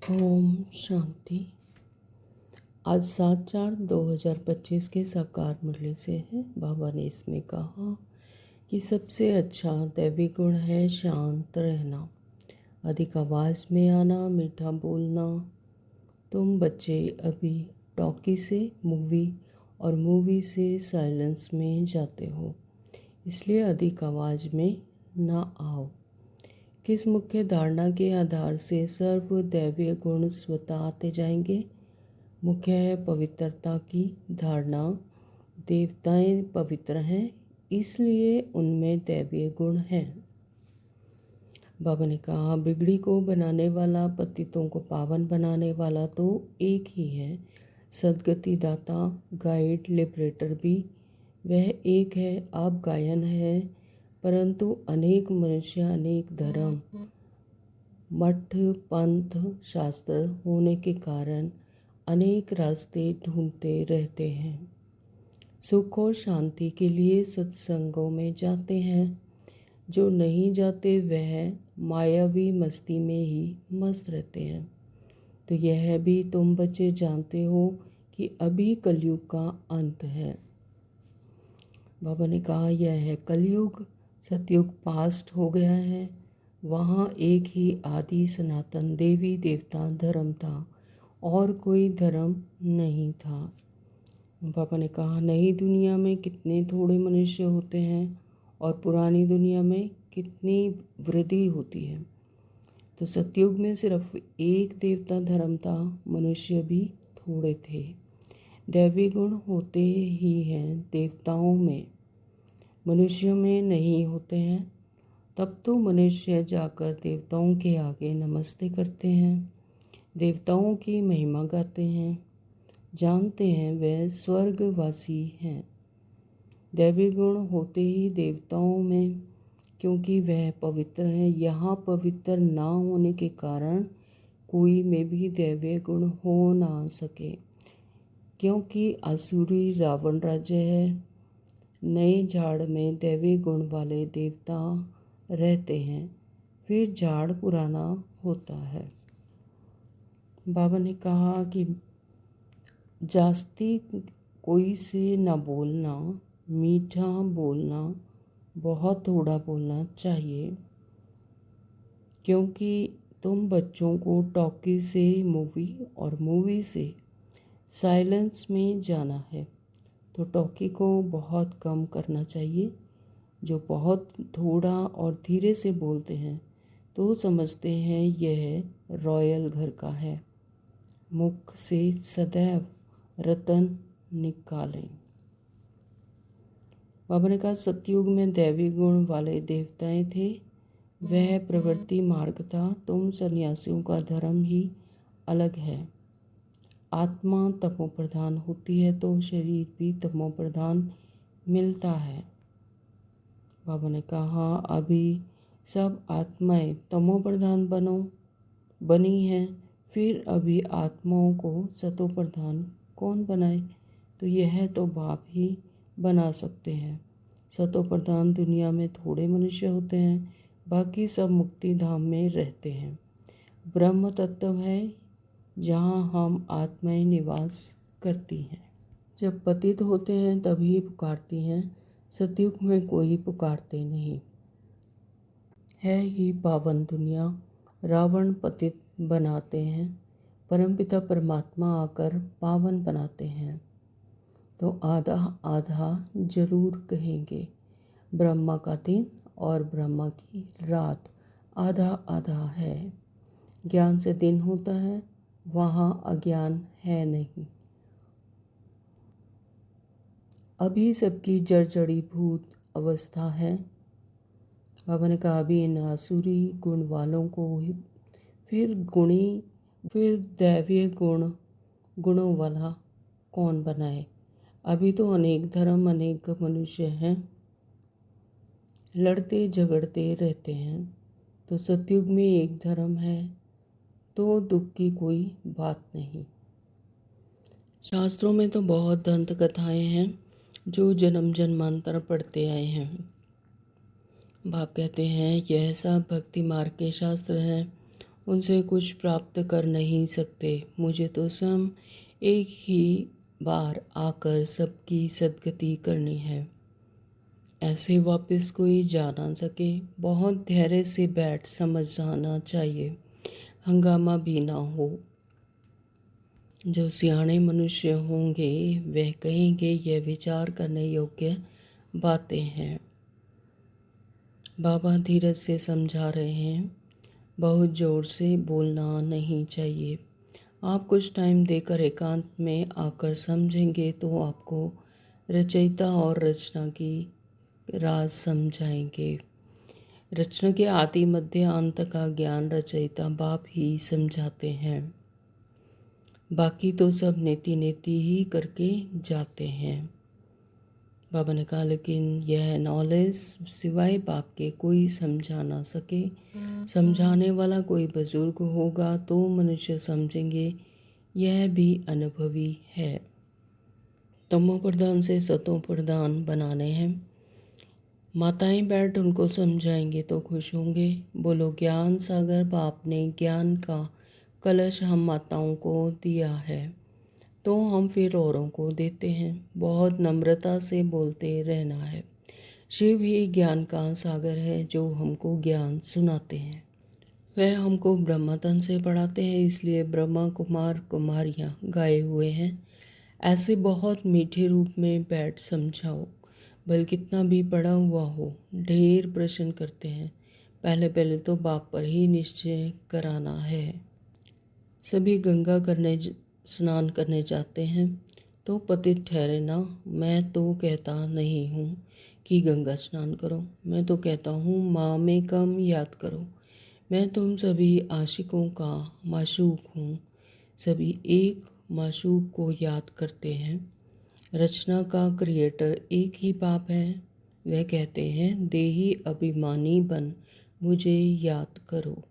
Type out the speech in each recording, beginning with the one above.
ओम शांति। आज 7/4/2025 के साकार मुरली से है। बाबा ने इसमें कहा कि सबसे अच्छा दैवी गुण है शांत रहना, अधिक आवाज़ में आना, मीठा बोलना। तुम बच्चे अभी टॉकी से मूवी और मूवी से साइलेंस में जाते हो, इसलिए अधिक आवाज़ में ना आओ। किस मुख्य धारणा के आधार से सर्व दैवीय गुण स्वतः आते जाएंगे? मुख्य है पवित्रता की धारणा। देवताएं पवित्र हैं, इसलिए उनमें दैवीय गुण हैं। बाबा ने कहा, बिगड़ी को बनाने वाला, पतितों को पावन बनाने वाला तो एक ही है। सदगति दाता, गाइड, लिबरेटर भी वह एक है। आप गायन है, परंतु अनेक मनुष्य, अनेक धर्म, मठ, पंथ, शास्त्र होने के कारण अनेक रास्ते ढूंढते रहते हैं। सुख और शांति के लिए सत्संगों में जाते हैं। जो नहीं जाते वह मायावी मस्ती में ही मस्त रहते हैं। तो यह भी तुम बच्चे जानते हो कि अभी कलयुग का अंत है। बाबा ने कहा, यह है कलयुग। सतयुग पास्ट हो गया है। वहाँ एक ही आदि सनातन देवी देवता धर्म था और कोई धर्म नहीं था। बाबा ने कहा, नई दुनिया में कितने थोड़े मनुष्य होते हैं और पुरानी दुनिया में कितनी वृद्धि होती है। तो सतयुग में सिर्फ एक देवता धर्म था, मनुष्य भी थोड़े थे। दैवी गुण होते ही हैं देवताओं में, मनुष्यों में नहीं होते हैं। तब तो मनुष्य जाकर देवताओं के आगे नमस्ते करते हैं, देवताओं की महिमा गाते हैं, जानते हैं वे स्वर्गवासी हैं। दैवी गुण होते ही देवताओं में, क्योंकि वह पवित्र हैं। यहाँ पवित्र ना होने के कारण कोई में भी दैवीय गुण हो ना सके, क्योंकि आसुरी रावण राज्य है। नए झाड़ में दैवी गुण वाले देवता रहते हैं, फिर झाड़ पुराना होता है। बाबा ने कहा कि जास्ती कोई से न बोलना, मीठा बोलना, बहुत थोड़ा बोलना चाहिए, क्योंकि तुम बच्चों को टॉकी से मूवी और मूवी से साइलेंस में जाना है। तो टॉकी को बहुत कम करना चाहिए। जो बहुत थोड़ा और धीरे से बोलते हैं तो समझते हैं यह रॉयल घर का है। मुख से सदैव रतन निकालें। बाबा ने कहा, सतयुग में दैवी गुण वाले देवताएं थे, वह प्रवृत्ति मार्ग था। तुम सन्यासियों का धर्म ही अलग है। आत्मा तमो प्रधान होती है तो शरीर भी तमो प्रधान मिलता है। बाबा ने कहा, अभी सब आत्माएं तमो प्रधान बनी हैं, फिर अभी आत्माओं को सतो प्रधान कौन बनाए? तो यह तो बाप ही बना सकते हैं। सतो प्रधान दुनिया में थोड़े मनुष्य होते हैं, बाकी सब मुक्ति धाम में रहते हैं। ब्रह्म तत्व है जहाँ हम आत्माएं निवास करती हैं। जब पतित होते हैं तभी पुकारती हैं, सतयुग में कोई पुकारते नहीं। है ही पावन दुनिया, रावण पतित बनाते हैं, परमपिता परमात्मा आकर पावन बनाते हैं। तो आधा आधा जरूर कहेंगे। ब्रह्मा का दिन और ब्रह्मा की रात आधा आधा है। ज्ञान से दिन होता है, वहाँ अज्ञान है नहीं। अभी सबकी जड़जड़ीभूत अवस्था है। बाबा ने कहा, अभी इन आसुरी गुण वालों को फिर दैवीय गुणों वाला कौन बनाए? अभी तो अनेक धर्म, अनेक मनुष्य हैं, लड़ते झगड़ते रहते हैं। तो सतयुग में एक धर्म है तो दुख की कोई बात नहीं। शास्त्रों में तो बहुत दंत कथाएं हैं जो जन्म जन्मांतर पढ़ते आए हैं। बाप कहते हैं यह सब भक्ति मार्ग के शास्त्र हैं उनसे कुछ प्राप्त कर नहीं सकते। मुझे तो स्वयं एक ही बार आकर सबकी सद्गति करनी है, ऐसे वापस कोई जा ना सके। बहुत धैर्य से बैठ समझाना चाहिए, हंगामा भी ना हो। जो सियाणे मनुष्य होंगे वह कहेंगे यह विचार करने योग्य बातें हैं। बाबा धीरज से समझा रहे हैं, बहुत ज़ोर से बोलना नहीं चाहिए। आप कुछ टाइम देकर एकांत में आकर समझेंगे तो आपको रचयिता और रचना की राज समझाएंगे। रचना के आदि मध्य अंत का ज्ञान रचयिता बाप ही समझाते हैं, बाकी तो सब नीति नीति ही करके जाते हैं। बाबा ने कहा लेकिन यह नॉलेज सिवाय बाप के कोई समझा ना सके। समझाने वाला कोई बुजुर्ग होगा तो मनुष्य समझेंगे यह भी अनुभवी है। तमो प्रधान से सतो प्रधान बनाने हैं। माताएं बैठ उनको समझाएंगे तो खुश होंगे। बोलो ज्ञान सागर बाप ने ज्ञान का कलश हम माताओं को दिया है तो हम फिर औरों को देते हैं। बहुत नम्रता से बोलते रहना है। शिव ही ज्ञान का सागर है जो हमको ज्ञान सुनाते हैं। वह हमको ब्रह्मतन से पढ़ाते हैं, इसलिए ब्रह्मा कुमार कुमारियाँ गाए हुए हैं। ऐसे बहुत मीठे रूप में बैठ समझाओ। बल कितना भी पड़ा हुआ हो, ढेर प्रश्न करते हैं। पहले पहले तो बाप पर ही निश्चय कराना है। सभी गंगा स्नान करने जाते हैं तो पतित ठहरे ना। मैं तो कहता नहीं हूँ कि गंगा स्नान करो, मैं तो कहता हूँ माँ में कम याद करो। मैं तुम सभी आशिकों का माशूक हूँ। सभी एक माशूक को याद करते हैं। रचना का क्रिएटर एक ही बाप है। वह कहते हैं देही अभिमानी बन मुझे याद करो,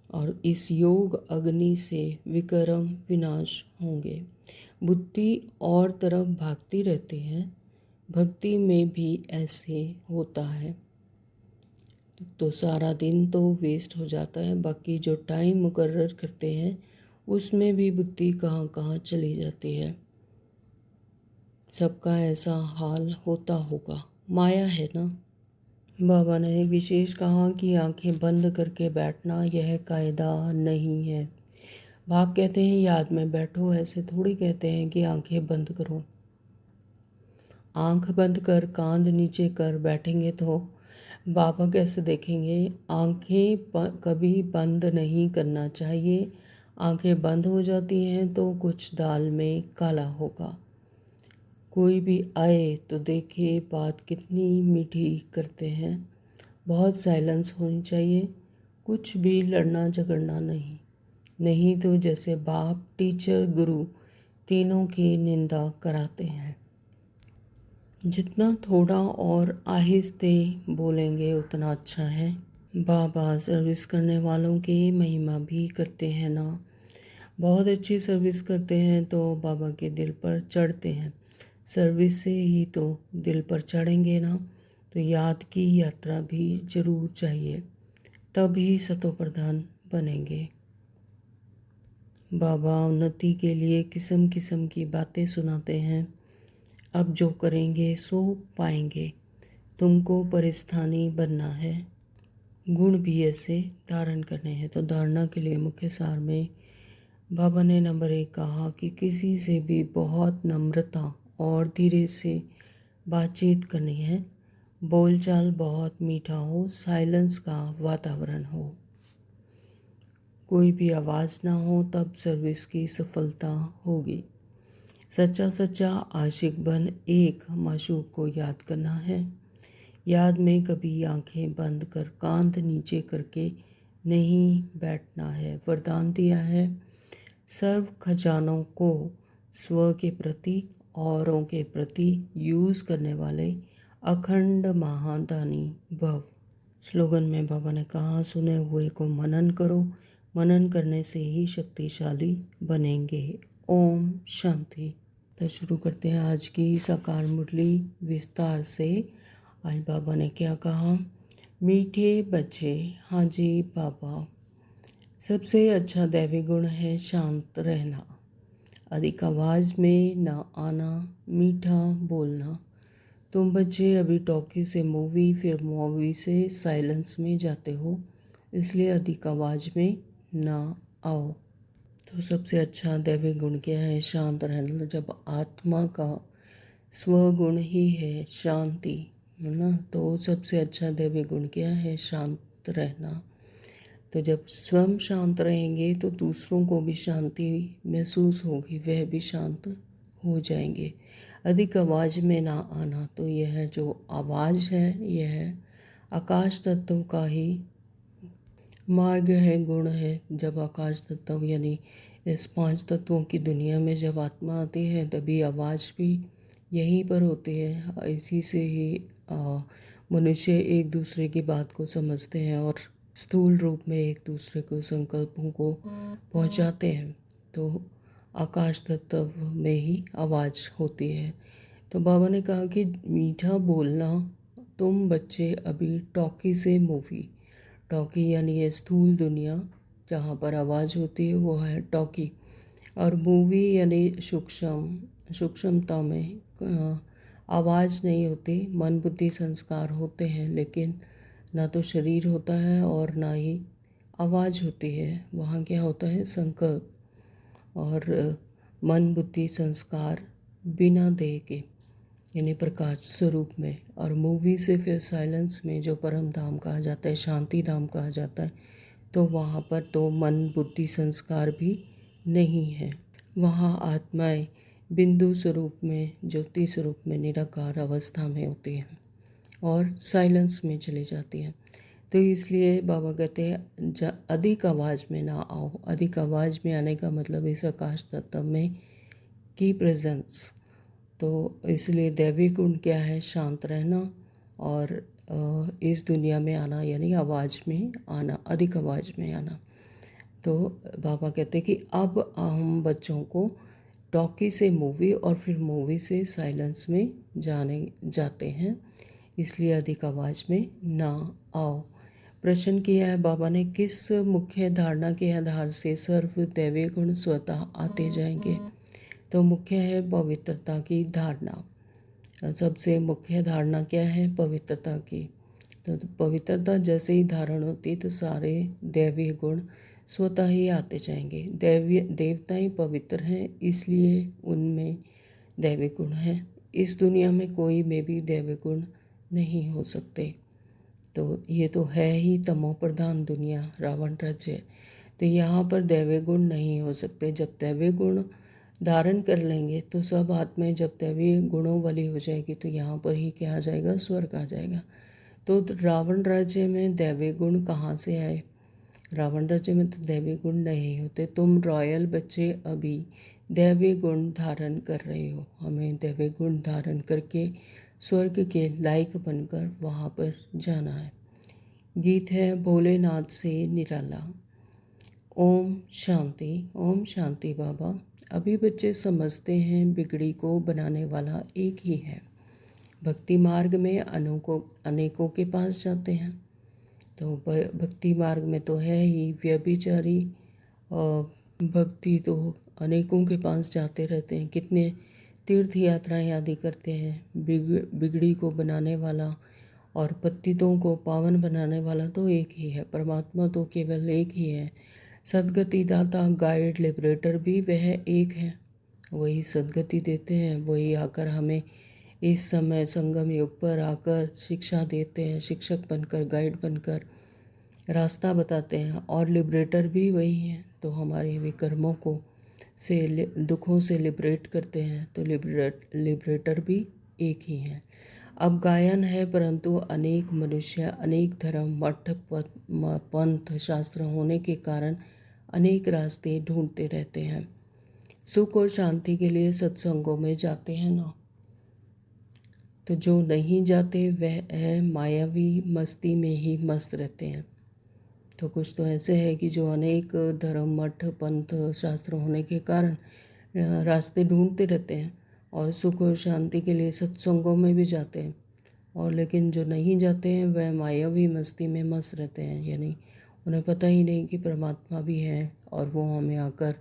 और इस योग अग्नि से विक्रम विनाश होंगे। बुद्धि और तरफ भागती रहती है। भक्ति में भी ऐसे होता है तो सारा दिन तो वेस्ट हो जाता है। बाकी जो टाइम मुकर्रर करते हैं उसमें भी बुद्धि कहाँ कहाँ चली जाती है। सबका ऐसा हाल होता होगा, माया है ना। बाबा ने विशेष कहा कि आंखें बंद करके बैठना यह कायदा नहीं है। बाप कहते हैं याद में बैठो, ऐसे थोड़ी कहते हैं कि आंखें बंद करो। आंख बंद कर कांध नीचे कर बैठेंगे तो बाबा कैसे देखेंगे। आंखें कभी बंद नहीं करना चाहिए। आंखें बंद हो जाती हैं तो कुछ दाल में काला होगा। कोई भी आए तो देखे बात कितनी मीठी करते हैं। बहुत साइलेंस होनी चाहिए, कुछ भी लड़ना झगड़ना नहीं तो जैसे बाप टीचर गुरु तीनों की निंदा कराते हैं। जितना थोड़ा और आहिस्ते बोलेंगे उतना अच्छा है। बाबा सर्विस करने वालों की महिमा भी करते हैं ना। बहुत अच्छी सर्विस करते हैं तो बाबा के दिल पर चढ़ते हैं। सर्विस से ही तो दिल पर चढ़ेंगे ना, तो याद की यात्रा भी जरूर चाहिए, तभी सतो प्रधान बनेंगे। बाबा उन्नति के लिए किस्म किस्म की बातें सुनाते हैं। अब जो करेंगे सो पाएंगे। तुमको परिस्थानी बनना है, गुण भी ऐसे धारण करने हैं। तो धारणा के लिए मुख्य सार में बाबा ने नंबर 1 कहा कि किसी से भी बहुत नम्रता और धीरे से बातचीत करनी है। बोलचाल बहुत मीठा हो, साइलेंस का वातावरण हो, कोई भी आवाज़ ना हो, तब सर्विस की सफलता होगी। सच्चा सच्चा आशिक बन एक माशूक को याद करना है। याद में कभी आंखें बंद कर कांध नीचे करके नहीं बैठना है। वरदान दिया है सर्व खजानों को स्व के प्रति औरों के प्रति यूज़ करने वाले अखंड महादानी भव। स्लोगन में बाबा ने कहा सुने हुए को मनन करो, मनन करने से ही शक्तिशाली बनेंगे। ओम शांति। तो शुरू करते हैं आज की साकार मुरली विस्तार से। आज बाबा ने क्या कहा। मीठे बच्चे, हाँ जी बाबा, सबसे अच्छा दैवी गुण है शांत रहना, अधिक आवाज़ में ना आना, मीठा बोलना। तुम बच्चे अभी टॉकी से मूवी फिर मूवी से साइलेंस में जाते हो, इसलिए अधिक आवाज़ में ना आओ। तो सबसे अच्छा दैवी गुण क्या है? शांत रहना। जब आत्मा का स्वगुण ही है शांति, है ना, तो सबसे अच्छा दैवी गुण क्या है? शांत रहना। तो जब स्वयं शांत रहेंगे तो दूसरों को भी शांति महसूस होगी, वह भी शांत हो जाएंगे। अधिक आवाज़ में ना आना, तो यह जो आवाज़ है यह आकाश तत्व का ही मार्ग है, गुण है। जब आकाश तत्व यानी इस 5 तत्वों की दुनिया में जब आत्मा आती है तभी आवाज़ भी यहीं पर होती है। इसी से ही मनुष्य एक दूसरे की बात को समझते हैं और स्थूल रूप में एक दूसरे को संकल्पों को पहुंचाते हैं। तो आकाश तत्व में ही आवाज़ होती है। तो बाबा ने कहा कि मीठा बोलना। तुम बच्चे अभी टॉकी से मूवी, टॉकी यानी ये स्थूल दुनिया जहाँ पर आवाज़ होती है वो है टॉकी, और मूवी यानी सूक्ष्मता में आवाज़ नहीं होती, मन बुद्धि संस्कार होते हैं, लेकिन ना तो शरीर होता है और ना ही आवाज़ होती है। वहाँ क्या होता है? संकल्प और मन बुद्धि संस्कार बिना देह के, यानी प्रकाश स्वरूप में। और मूवी से फिर साइलेंस में जो परम धाम कहा जाता है, शांति धाम कहा जाता है, तो वहाँ पर तो मन बुद्धि संस्कार भी नहीं है। वहाँ आत्माएं बिंदु स्वरूप में, ज्योति स्वरूप में, निराकार अवस्था में होती हैं और साइलेंस में चली जाती हैं। तो इसलिए बाबा कहते हैं अधिक आवाज़ में ना आओ। अधिक आवाज़ में आने का मतलब इस आकाश तत्व में की प्रेजेंस। तो इसलिए दैवी गुण क्या है? शांत रहना और इस दुनिया में आना, यानी आवाज़ में आना, अधिक आवाज़ में आना। तो बाबा कहते हैं कि अब हम बच्चों को टॉकी से मूवी और फिर मूवी से साइलेंस में जाते हैं, इसलिए अधिक आवाज़ में ना आओ। प्रश्न किया है बाबा ने, किस मुख्य धारणा के आधार से सर्व दैवी गुण स्वतः आते जाएंगे? तो मुख्य है पवित्रता की धारणा। सबसे मुख्य धारणा क्या है? पवित्रता की। तो पवित्रता जैसे ही धारण होती तो सारे दैवी गुण स्वतः ही आते जाएंगे। देवता ही पवित्र हैं, इसलिए उनमें दैवी गुण हैं। इस दुनिया में कोई में भी दैवी गुण नहीं हो सकते। तो ये तो है ही तमो प्रधान दुनिया, रावण राज्य। तो यहाँ पर दैवी गुण नहीं हो सकते। जब दैवी गुण धारण कर लेंगे तो सब आत्माएं जब दैवी गुणों वाली हो जाएगी तो यहाँ पर ही क्या आ जाएगा? स्वर्ग आ जाएगा। तो रावण राज्य में दैवी गुण कहाँ से आए? रावण राज्य में तो दैवी गुण नहीं होते। तुम रॉयल बच्चे अभी दैवी गुण धारण कर रहे हो। हमें दैवी गुण धारण करके स्वर्ग के लायक बनकर वहाँ पर जाना है। गीत है भोलेनाथ से निराला। ओम शांति। ओम शांति बाबा। अभी बच्चे समझते हैं बिगड़ी को बनाने वाला एक ही है। भक्ति मार्ग में अनेकों के पास जाते हैं। तो भक्ति मार्ग में तो है ही व्यभिचारी, और भक्ति तो अनेकों के पास जाते रहते हैं। कितने तीर्थ यात्राएं आदि करते हैं। बिगड़ी को बनाने वाला और पतितों को पावन बनाने वाला तो एक ही है। परमात्मा तो केवल एक ही है। सदगति दाता, गाइड, लिबरेटर भी वह एक है। वही सदगति देते हैं, वही आकर हमें इस समय संगम युग पर आकर शिक्षा देते हैं, शिक्षक बनकर, गाइड बनकर रास्ता बताते हैं। और लिबरेटर भी वही हैं, तो हमारे विकर्मों को से दुखों से लिबरेट करते हैं। तो लिबरेटर भी एक ही हैं। अब गायन है, परंतु अनेक मनुष्य, अनेक धर्म, मठ, पंथ, शास्त्र होने के कारण अनेक रास्ते ढूंढते रहते हैं। सुख और शांति के लिए सत्संगों में जाते हैं ना। तो जो नहीं जाते वह है मायावी मस्ती में ही मस्त रहते हैं। तो कुछ तो ऐसे है कि जो अनेक धर्म, मठ, पंथ, शास्त्र होने के कारण रास्ते ढूंढते रहते हैं और सुख और शांति के लिए सत्संगों में भी जाते हैं, और लेकिन जो नहीं जाते हैं वह मायावी मस्ती में मस्त रहते हैं, यानी उन्हें पता ही नहीं कि परमात्मा भी है और वो हमें आकर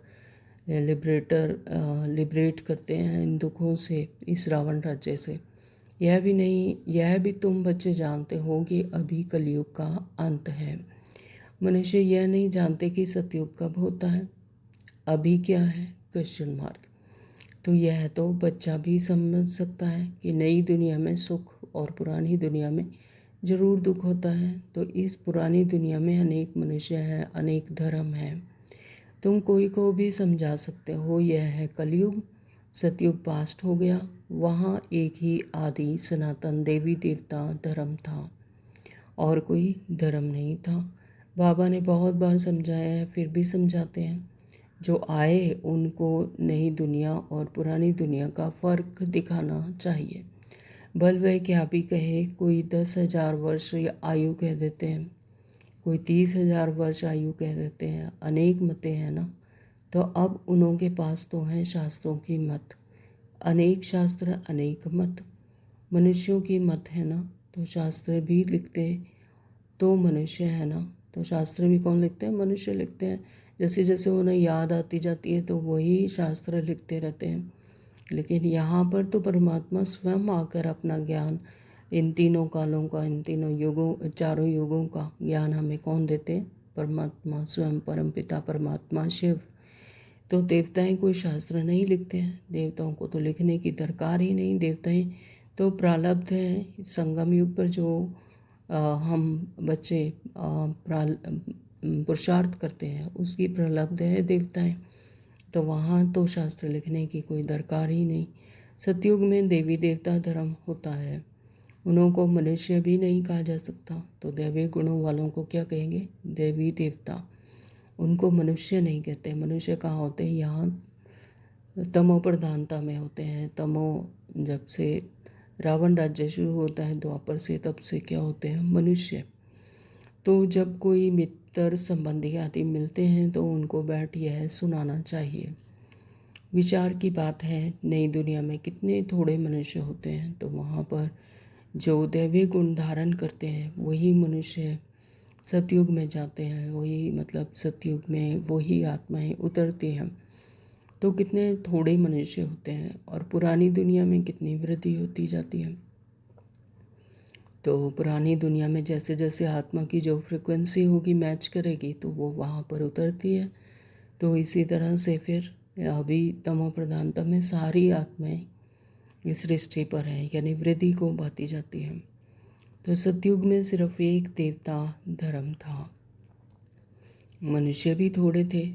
लिबरेट करते हैं इन दुखों से, इस रावण राज्य से। यह भी तुम बच्चे जानते हो कि अभी कलयुग का अंत है। मनुष्य यह नहीं जानते कि सतयुग कब होता है। अभी क्या है? Question mark. तो यह तो बच्चा भी समझ सकता है कि नई दुनिया में सुख और पुरानी दुनिया में जरूर दुख होता है। तो इस पुरानी दुनिया में अनेक मनुष्य हैं, अनेक धर्म हैं। तुम कोई को भी समझा सकते हो यह है कलयुग, सतयुग पास्ट हो गया। वहाँ एक ही आदि सनातन देवी देवता धर्म था और कोई धर्म नहीं था। बाबा ने बहुत बार समझाया है, फिर भी समझाते हैं। जो आए उनको नई दुनिया और पुरानी दुनिया का फ़र्क दिखाना चाहिए। भले वह क्या भी कहे, कोई 10,000 वर्ष या आयु कह देते हैं, कोई 30,000 वर्ष आयु कह देते हैं, अनेक मतें हैं ना। तो अब उन्हों के पास तो हैं शास्त्रों की मत, अनेक शास्त्र अनेक मत। मनुष्यों की मत है ना, तो शास्त्र भी लिखते तो मनुष्य है ना। तो शास्त्र भी कौन लिखते हैं? मनुष्य लिखते हैं। जैसे जैसे उन्हें याद आती जाती है तो वही शास्त्र लिखते रहते हैं। लेकिन यहाँ पर तो परमात्मा स्वयं आकर अपना ज्ञान इन तीनों कालों का, इन तीनों युगों, चारों युगों का ज्ञान हमें कौन देते हैं? परमात्मा स्वयं, परमपिता परमात्मा शिव। तो देवताएं कोई शास्त्र नहीं लिखते हैं, देवताओं को तो लिखने की दरकार ही नहीं। देवताएं तो प्रारब्ध हैं। संगम युग पर जो हम बच्चे पुरुषार्थ करते हैं उसकी प्रलब्ध है देवताएं। तो वहाँ तो शास्त्र लिखने की कोई दरकार ही नहीं। सतयुग में देवी देवता धर्म होता है, उन्हों को मनुष्य भी नहीं कहा जा सकता। तो दैवी गुणों वालों को क्या कहेंगे? देवी देवता। उनको मनुष्य नहीं कहते। मनुष्य कहाँ होते हैं? यहाँ तमो प्रधानता में होते हैं। तमो जब से रावण राज्य शुरू होता है द्वापर से, तब से क्या होते हैं? मनुष्य। तो जब कोई मित्र संबंधी आदि मिलते हैं तो उनको बैठ यह सुनाना चाहिए। विचार की बात है, नई दुनिया में कितने थोड़े मनुष्य होते हैं, तो वहाँ पर जो दैवीय गुण धारण करते हैं वही मनुष्य सतयुग में जाते हैं। वही मतलब सतयुग में वही आत्माएं उतरती हैं। तो कितने थोड़े मनुष्य होते हैं और पुरानी दुनिया में कितनी वृद्धि होती जाती है। तो पुरानी दुनिया में जैसे जैसे आत्मा की जो फ्रिक्वेंसी होगी मैच करेगी तो वो वहाँ पर उतरती है। तो इसी तरह से फिर अभी तमो प्रधानता में सारी आत्माएं इस सृष्टि पर हैं, यानी वृद्धि को बाती जाती हैं। तो सतयुग में सिर्फ एक देवता धर्म था, मनुष्य भी थोड़े थे।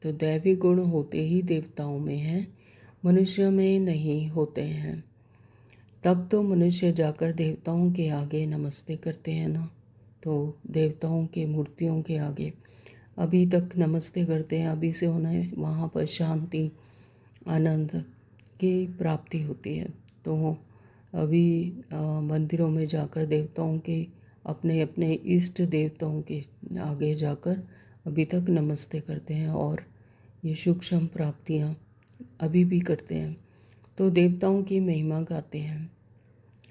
तो दैवी गुण होते ही देवताओं में हैं, मनुष्य में नहीं होते हैं। तब तो मनुष्य जाकर देवताओं के आगे नमस्ते करते हैं ना। तो देवताओं के मूर्तियों के आगे अभी तक नमस्ते करते हैं। अभी से उन्हें वहाँ पर शांति आनंद की प्राप्ति होती है। तो अभी मंदिरों में जाकर देवताओं के, अपने अपने इष्ट देवताओं के आगे जाकर अभी तक नमस्ते करते हैं और ये सूक्ष्म प्राप्तियाँ अभी भी करते हैं। तो देवताओं की महिमा गाते हैं,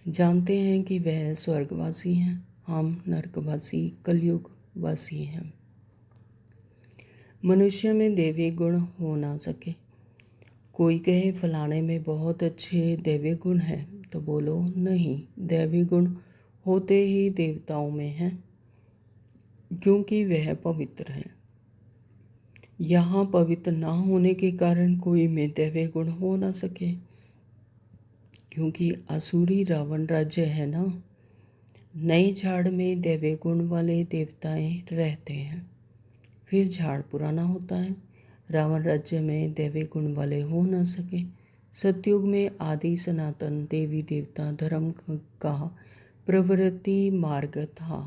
जानते हैं कि वह स्वर्गवासी हैं, हम नरकवासी कलयुग वासी हैं। मनुष्य में देवी गुण हो ना सके। कोई कहे फलाने में बहुत अच्छे दैवी गुण हैं, तो बोलो नहीं, दैवी गुण होते ही देवताओं में हैं, क्योंकि वह पवित्र हैं। यहाँ पवित्र ना होने के कारण कोई में दैवी गुण हो ना सके, क्योंकि असुरी रावण राज्य है ना। नए झाड़ में दैवी गुण वाले देवताएं रहते हैं, फिर झाड़ पुराना होता है। रावण राज्य में दैवी गुण वाले हो न सके। सतयुग में आदि सनातन देवी देवता धर्म का प्रवृत्ति मार्ग था।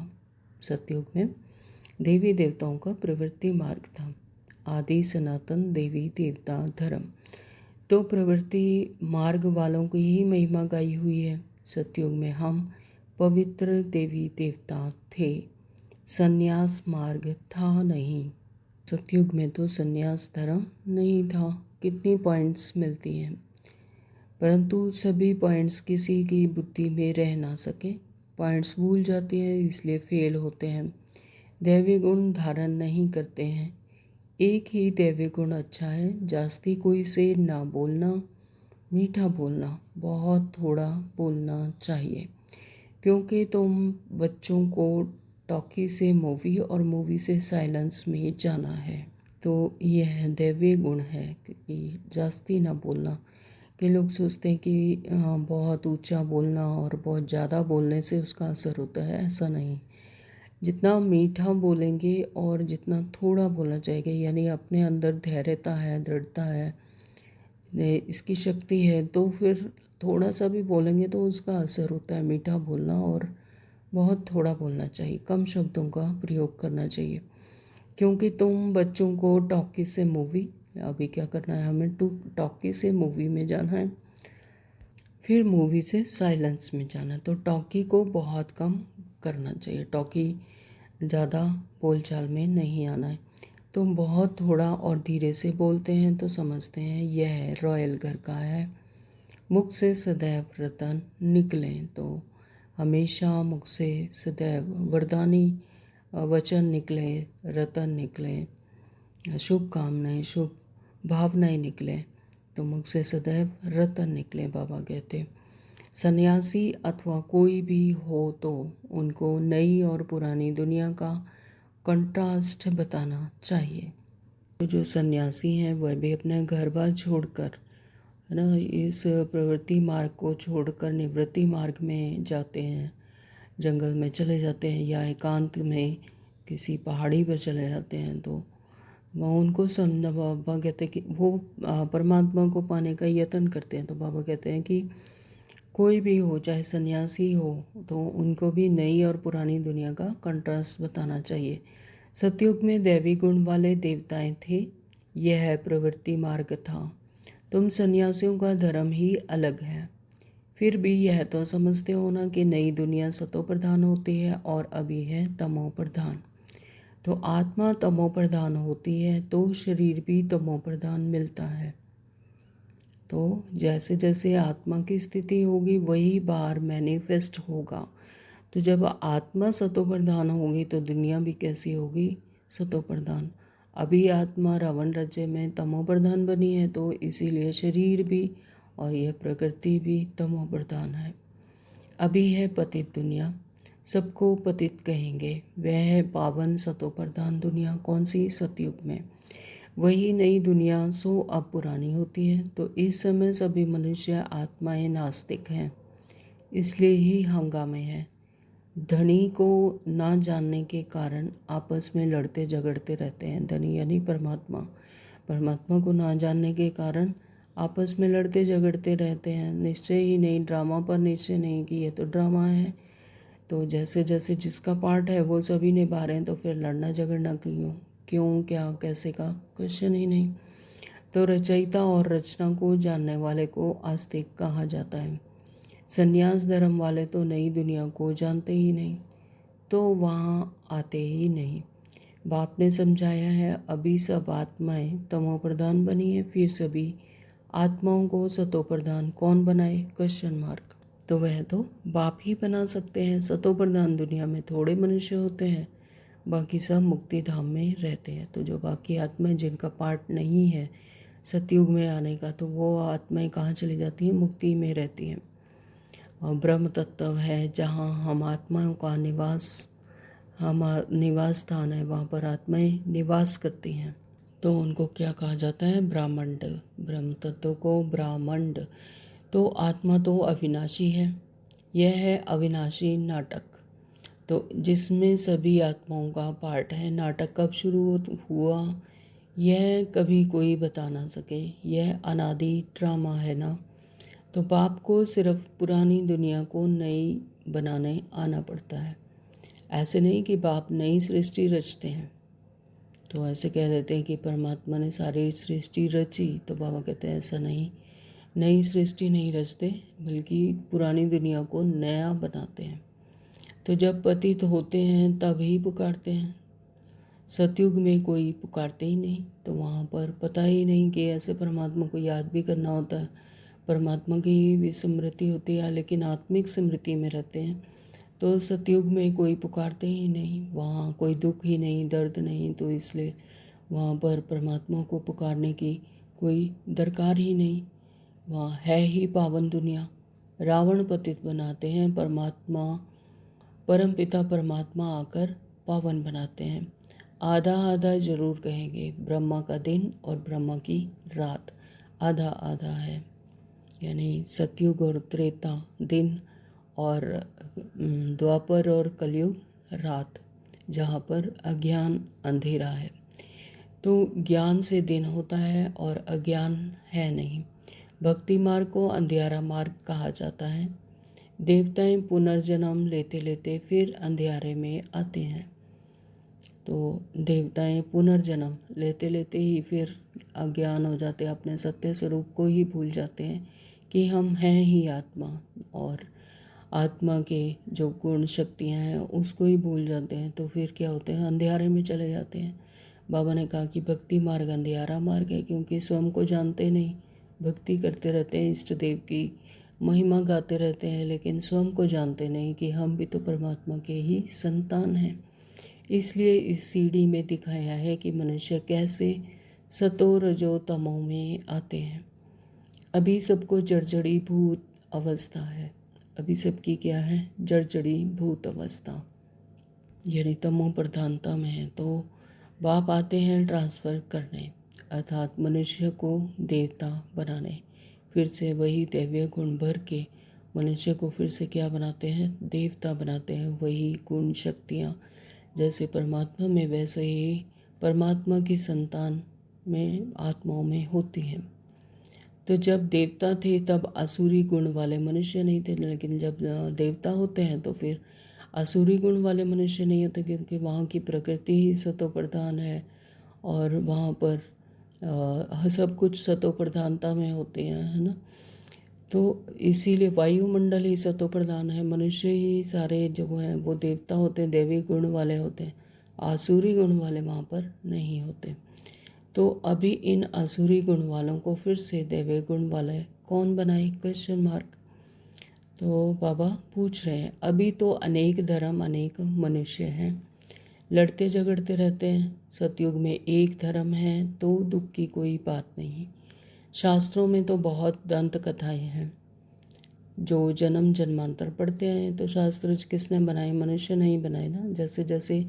सतयुग में देवी देवताओं का प्रवृत्ति मार्ग था, आदि सनातन देवी देवता धर्म। तो प्रवृत्ति मार्ग वालों की ही महिमा गाई हुई है। सतयुग में हम पवित्र देवी देवता थे, संन्यास मार्ग था नहीं। सतयुग में तो संन्यास धर्म नहीं था। कितनी पॉइंट्स मिलती हैं, परंतु सभी पॉइंट्स किसी की बुद्धि में रह ना सके। पॉइंट्स भूल जाती हैं, इसलिए फेल होते हैं। दैवी गुण धारण नहीं करते हैं। एक ही दैवी गुण अच्छा है, जास्ती कोई से ना बोलना, मीठा बोलना, बहुत थोड़ा बोलना चाहिए, क्योंकि तुम बच्चों को टॉकी से मूवी और मूवी से साइलेंस में जाना है। तो यह दैवीय गुण है कि जास्ती ना बोलना। कि लोग सोचते हैं कि बहुत ऊंचा बोलना और बहुत ज़्यादा बोलने से उसका असर होता है, ऐसा नहीं। जितना मीठा बोलेंगे और जितना थोड़ा बोलना चाहिए, यानी अपने अंदर धैर्यता है, दृढ़ता है, इसकी शक्ति है, तो फिर थोड़ा सा भी बोलेंगे तो उसका असर होता है। मीठा बोलना और बहुत थोड़ा बोलना चाहिए, कम शब्दों का प्रयोग करना चाहिए। क्योंकि तुम बच्चों को टॉकी से मूवी, अभी क्या करना है हमें, टॉकी से मूवी में जाना है, फिर मूवी से साइलेंस में जाना है। तो टॉकी को बहुत कम करना चाहिए, टॉकी ज़्यादा बोलचाल में नहीं आना है। तुम बहुत थोड़ा और धीरे से बोलते हैं तो समझते हैं यह रॉयल घर का है। मुख से सदैव रतन निकलें, तो हमेशा मुख से सदैव वरदानी वचन निकले, रतन निकले, शुभ कामनाएं, शुभ भावनाएं निकले, तो मुख से सदैव रतन निकले। बाबा कहते सन्यासी अथवा कोई भी हो तो उनको नई और पुरानी दुनिया का कंट्रास्ट बताना चाहिए। तो जो सन्यासी हैं वह भी अपना घर बार छोड़कर, है ना, इस प्रवृत्ति मार्ग को छोड़कर निवृत्ति मार्ग में जाते हैं, जंगल में चले जाते हैं या एकांत में किसी पहाड़ी पर चले जाते हैं। तो वह उनको बाबा कहते हैं कि वो परमात्मा को पाने का यत्न करते हैं। तो बाबा कहते हैं कि कोई भी हो, चाहे सन्यासी हो, तो उनको भी नई और पुरानी दुनिया का कंट्रास्ट बताना चाहिए। सतयुग में दैवी गुण वाले देवताएं थे, यह प्रवृत्ति मार्ग था। तुम सन्यासियों का धर्म ही अलग है, फिर भी यह तो समझते हो ना कि नई दुनिया सतो प्रधान होती है और अभी है तमो प्रधान। तो आत्मा तमो प्रधान होती है तो शरीर भी तमो प्रधान मिलता है। तो जैसे जैसे आत्मा की स्थिति होगी वही बाहर मैनिफेस्ट होगा। तो जब आत्मा सतो प्रधान होगी तो दुनिया भी कैसी होगी, सतो प्रधान। अभी आत्मा रावण राज्य में तमो प्रधान बनी है, तो इसीलिए शरीर भी और यह प्रकृति भी तमो प्रधान है। अभी है पतित दुनिया, सबको पतित कहेंगे। वह है पावन सतो प्रधान दुनिया, कौन सी, सतयुग में। वही नई दुनिया सो अब पुरानी होती है। तो इस समय सभी मनुष्य आत्माएं नास्तिक हैं, इसलिए ही हंगामे हैं। धनी को ना जानने के कारण आपस में लड़ते झगड़ते रहते हैं। धनी यानी परमात्मा, परमात्मा को ना जानने के कारण आपस में लड़ते झगड़ते रहते हैं। निश्चय ही नहीं, ड्रामा पर निश्चय नहीं कि ये तो ड्रामा है। तो जैसे जैसे जिसका पार्ट है वो सभी निभा रहे हैं, तो फिर लड़ना झगड़ना क्यों, क्यों, क्या, कैसे का क्वेश्चन ही नहीं। तो रचयिता और रचना को जानने वाले को आस्तिक कहा जाता है। संन्यास धर्म वाले तो नई दुनिया को जानते ही नहीं, तो वहाँ आते ही नहीं। बाप ने समझाया है, अभी सब आत्माएं तमो प्रधान बनी है, फिर सभी आत्माओं को सतो प्रधान कौन बनाए, क्वेश्चन मार्क। तो वह तो बाप ही बना सकते हैं। सतो प्रधान दुनिया में थोड़े मनुष्य होते हैं, बाकी सब मुक्ति धाम में रहते हैं। तो जो बाकी आत्माएं जिनका पार्ट नहीं है सतयुग में आने का, तो वो आत्माएं कहाँ चली जाती हैं, मुक्ति में रहती हैं। और ब्रह्म तत्व है जहाँ हम आत्माओं का निवास स्थान है, वहाँ पर आत्माएं निवास करती हैं। तो उनको क्या कहा जाता है, ब्रह्मांड। ब्रह्म तत्व को ब्रह्मांड। तो आत्मा तो अविनाशी है, यह है अविनाशी नाटक, तो जिसमें सभी आत्माओं का पार्ट है। नाटक कब शुरू हुआ यह कभी कोई बता ना सके, यह अनादि ड्रामा है ना। तो बाप को सिर्फ पुरानी दुनिया को नई बनाने आना पड़ता है। ऐसे नहीं कि बाप नई सृष्टि रचते हैं। तो ऐसे कह देते हैं कि परमात्मा ने सारी सृष्टि रची, तो बाबा कहते हैं ऐसा नहीं, नई सृष्टि नहीं रचते, बल्कि पुरानी दुनिया को नया बनाते हैं। तो जब पतित होते हैं तब ही पुकारते हैं, सतयुग में कोई पुकारते ही नहीं। तो वहाँ पर पता ही नहीं कि ऐसे परमात्मा को याद भी करना होता है, परमात्मा की भी स्मृति होती है, लेकिन आत्मिक स्मृति में रहते हैं। तो सतयुग में कोई पुकारते ही नहीं, वहाँ कोई दुख ही नहीं, दर्द नहीं, तो इसलिए वहाँ पर परमात्मा को पुकारने की कोई दरकार ही नहीं। वहाँ है ही पावन दुनिया। रावण पतित बनाते हैं, परमात्मा परमपिता परमात्मा आकर पावन बनाते हैं। आधा आधा जरूर कहेंगे, ब्रह्मा का दिन और ब्रह्मा की रात आधा आधा है, यानी सतयुग और त्रेता दिन और द्वापर और कलयुग रात, जहाँ पर अज्ञान अंधेरा है। तो ज्ञान से दिन होता है और अज्ञान है नहीं। भक्ति मार्ग को अंधियारा मार्ग कहा जाता है। देवताएं पुनर्जन्म लेते लेते फिर अंधियारे में आते हैं। तो देवताएं पुनर्जन्म लेते लेते ही फिर अज्ञान हो जाते हैं, अपने सत्य स्वरूप को ही भूल जाते हैं कि हम हैं ही आत्मा, और आत्मा के जो गुण शक्तियाँ हैं उसको ही भूल जाते हैं। तो फिर क्या होते हैं, अंधियारे में चले जाते हैं। बाबा ने कहा कि भक्ति मार्ग अंधियारा मार्ग है, क्योंकि स्वयं को जानते नहीं, भक्ति करते रहते हैं, इष्ट देव की महिमा गाते रहते हैं, लेकिन स्वयं को जानते नहीं कि हम भी तो परमात्मा के ही संतान हैं। इसलिए इस सीढ़ी में दिखाया है कि मनुष्य कैसे सतो रजो तमो में आते हैं। अभी सबको जर्जड़ी भूत अवस्था है, अभी सबकी क्या है, जर्जड़ी भूत अवस्था, यानी तमो प्रधानता में है। तो बाप आते हैं ट्रांसफ़र करने, अर्थात मनुष्य को देवता बनाने, फिर से वही दैवीय गुण भर के मनुष्य को फिर से क्या बनाते हैं, देवता बनाते हैं। वही गुण शक्तियाँ जैसे परमात्मा में वैसे ही परमात्मा की संतान में आत्माओं में होती हैं। तो जब देवता थे तब आसुरी गुण वाले मनुष्य नहीं थे, लेकिन जब देवता होते हैं तो फिर आसुरी गुण वाले मनुष्य नहीं होते, क्योंकि वहाँ की प्रकृति ही सतो प्रधान है और वहाँ पर सब कुछ सतो प्रधानता में होते हैं, है ना। तो इसीलिए वायुमंडल ही सतो प्रधान है, मनुष्य ही सारे जो हैं वो देवता होते हैं, देवी गुण वाले होते हैं, आसुरी गुण वाले वहाँ पर नहीं होते। तो अभी इन आसुरी गुण वालों को फिर से दैवीय गुण वाले कौन बनाए, क्वेश्चन मार्क। तो बाबा पूछ रहे हैं, अभी तो अनेक धर्म अनेक मनुष्य हैं, लड़ते झगड़ते रहते हैं। सतयुग में एक धर्म है तो दुख की कोई बात नहीं। शास्त्रों में तो बहुत दंत कथाएं हैं, जो जन्म जन्मांतर पढ़ते हैं। तो शास्त्र किसने बनाए, मनुष्य नहीं बनाए ना। जैसे जैसे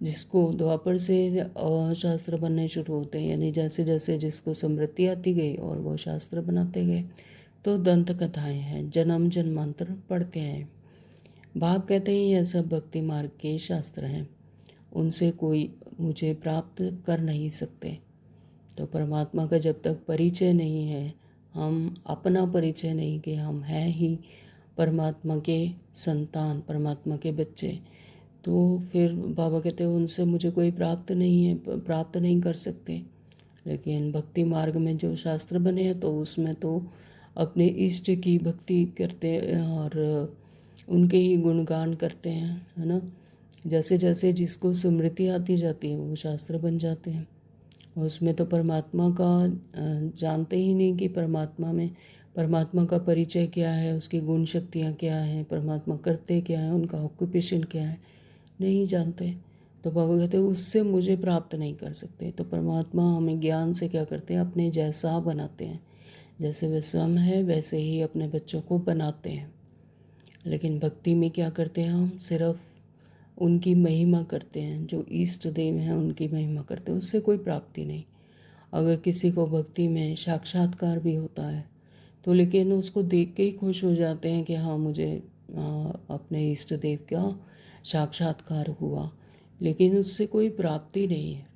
जिसको द्वापर से शास्त्र बनने शुरू होते हैं, यानी जैसे जैसे जिसको स्मृति आती गई और वो शास्त्र बनाते गए। तो दंत कथाएं हैं, जन्म जन्मांतर पढ़ते हैं। बाप कहते हैं यह सब भक्ति मार्ग के शास्त्र हैं, उनसे कोई मुझे प्राप्त कर नहीं सकते। तो परमात्मा का जब तक परिचय नहीं है, हम अपना परिचय नहीं कि हम हैं ही परमात्मा के संतान, परमात्मा के बच्चे, तो फिर बाबा कहते हैं उनसे मुझे कोई प्राप्त नहीं है, प्राप्त नहीं कर सकते। लेकिन भक्ति मार्ग में जो शास्त्र बने हैं तो उसमें तो अपने इष्ट की भक्ति करते हैं और उनके ही गुणगान करते हैं, है ना। जैसे जैसे जिसको स्मृति आती जाती है वो शास्त्र बन जाते हैं। उसमें तो परमात्मा का जानते ही नहीं कि परमात्मा का परिचय क्या है, उसकी गुण शक्तियाँ क्या हैं, परमात्मा करते क्या हैं, उनका ऑक्यूपेशन क्या है, नहीं जानते। तो बाबा कहते हैं उससे मुझे प्राप्त नहीं कर सकते। तो परमात्मा हमें ज्ञान से क्या करते हैं, अपने जैसा बनाते हैं, जैसे वे स्वयं है वैसे ही अपने बच्चों को बनाते हैं। लेकिन भक्ति में क्या करते हैं, हम सिर्फ उनकी महिमा करते हैं, जो इष्ट देव हैं उनकी महिमा करते हैं, उससे कोई प्राप्ति नहीं। अगर किसी को भक्ति में साक्षात्कार भी होता है तो लेकिन उसको देख के ही खुश हो जाते हैं कि हाँ मुझे अपने इष्ट देव का साक्षात्कार हुआ, लेकिन उससे कोई प्राप्ति नहीं है,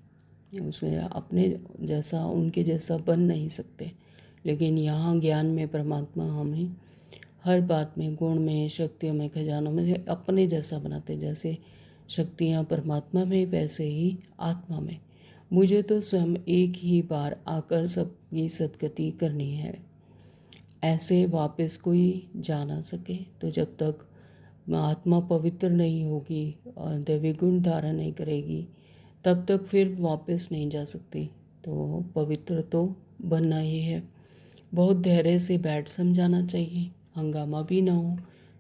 उसमें अपने जैसा उनके जैसा बन नहीं सकते। लेकिन यहाँ ज्ञान में परमात्मा हमें हर बात में, गुण में, शक्तियों में, खजानों में से अपने जैसा बनाते। जैसे शक्तियाँ परमात्मा में वैसे ही आत्मा में। मुझे तो स्वयं एक ही बार आकर सबकी सदगति करनी है, ऐसे वापस कोई जा ना सके। तो जब तक आत्मा पवित्र नहीं होगी और दैवी गुण धारण नहीं करेगी तब तक फिर वापस नहीं जा सकती। तो पवित्र तो बनना ही है। बहुत धैर्य से बैठ समझाना चाहिए, हंगामा भी ना हो,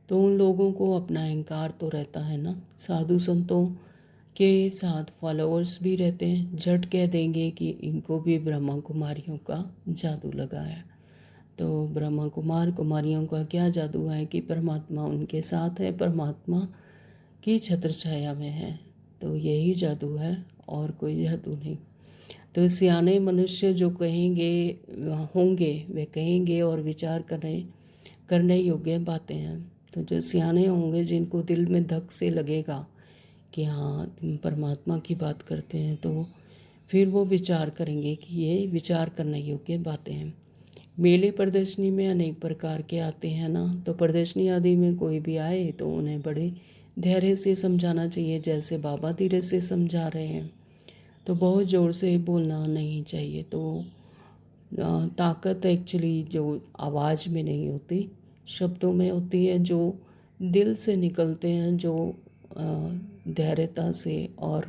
तो उन लोगों को अपना अहंकार तो रहता है ना। साधु संतों के साथ फॉलोअर्स भी रहते हैं, झट कह देंगे कि इनको भी ब्रह्मा कुमारियों का जादू लगा है। तो ब्रह्मा कुमार कुमारियों का क्या जादू है कि परमात्मा उनके साथ है, परमात्मा की छत्र छाया में है। तो यही जादू है और कोई जादू नहीं। तो सियाने मनुष्य जो कहेंगे होंगे वे कहेंगे और विचार करने योग्य बातें हैं। तो जो सियाने होंगे जिनको दिल में धक से लगेगा कि हाँ परमात्मा की बात करते हैं, तो फिर वो विचार करेंगे कि ये विचार करने योग्य बातें हैं। मेले प्रदर्शनी में अनेक प्रकार के आते हैं ना, तो प्रदर्शनी आदि में कोई भी आए तो उन्हें बड़े धैर्य से समझाना चाहिए, जैसे बाबा धीरे से समझा रहे हैं। तो बहुत ज़ोर से बोलना नहीं चाहिए। तो ताकत एक्चुअली जो आवाज़ में नहीं होती, शब्दों में होती है, जो दिल से निकलते हैं, जो धैर्यता से और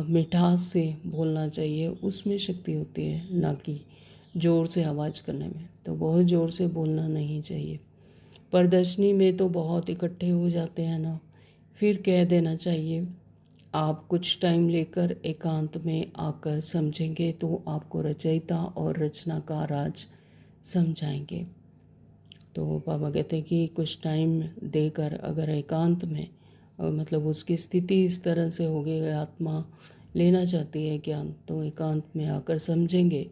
मिठास से बोलना चाहिए, उसमें शक्ति होती है, ना कि ज़ोर से आवाज़ करने में। तो बहुत ज़ोर से बोलना नहीं चाहिए। प्रदर्शनी में तो बहुत इकट्ठे हो जाते हैं ना, फिर कह देना चाहिए आप कुछ टाइम लेकर एकांत में आकर समझेंगे तो आपको रचयिता और रचना का राज समझाएंगे। तो बाबा कहते हैं कि कुछ टाइम देकर अगर एकांत में मतलब उसकी स्थिति इस तरह से हो गई, आत्मा लेना चाहती है ज्ञान, तो एकांत में आकर समझेंगे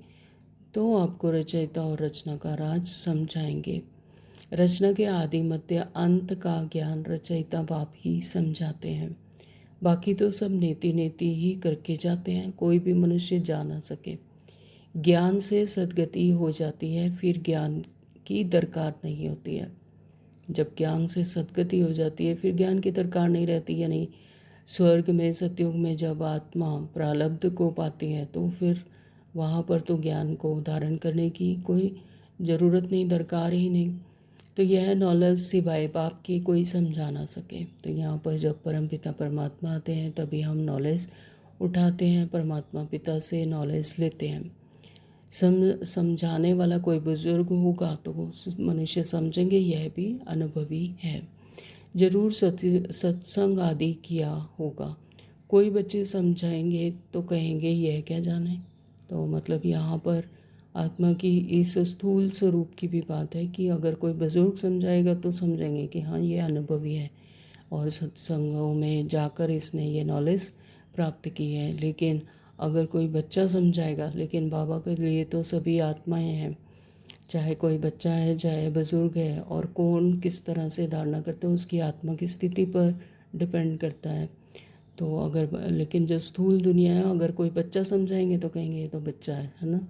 तो आपको रचयिता और रचना का राज समझाएंगे। रचना के आदि मध्य अंत का ज्ञान रचयिता बाप ही समझाते हैं। बाकी तो सब नेति नेति ही करके जाते हैं, कोई भी मनुष्य जा ना सके। ज्ञान से सद्गति हो जाती है, फिर ज्ञान की दरकार नहीं होती है। जब ज्ञान से सद्गति हो जाती है फिर ज्ञान की दरकार नहीं रहती। यानी स्वर्ग में सतयुग में जब आत्मा प्रारब्ध को पाती है तो फिर वहाँ पर तो ज्ञान को धारण करने की कोई ज़रूरत नहीं, दरकार ही नहीं। तो यह नॉलेज सिवाय बाप के कोई समझा ना सके। तो यहाँ पर जब परमपिता परमात्मा आते हैं तभी हम नॉलेज उठाते हैं, परमात्मा पिता से नॉलेज लेते हैं। समझाने वाला कोई बुजुर्ग होगा तो मनुष्य समझेंगे यह भी अनुभवी है, जरूर सत्संग आदि किया होगा। कोई बच्चे समझाएंगे तो कहेंगे यह क्या जाने। तो मतलब यहाँ पर आत्मा की इस स्थूल स्वरूप की भी बात है कि अगर कोई बुजुर्ग समझाएगा तो समझेंगे कि हाँ ये अनुभवी है और सत्संगों में जाकर इसने ये नॉलेज प्राप्त की है। लेकिन अगर कोई बच्चा समझाएगा, लेकिन बाबा के लिए तो सभी आत्माएं हैं, चाहे कोई बच्चा है चाहे बुजुर्ग है, और कौन किस तरह से धारणा करता है उसकी आत्मा की स्थिति पर डिपेंड करता है। तो अगर लेकिन जो स्थूल दुनिया है, अगर कोई बच्चा समझाएंगे तो कहेंगे ये तो बच्चा है ना,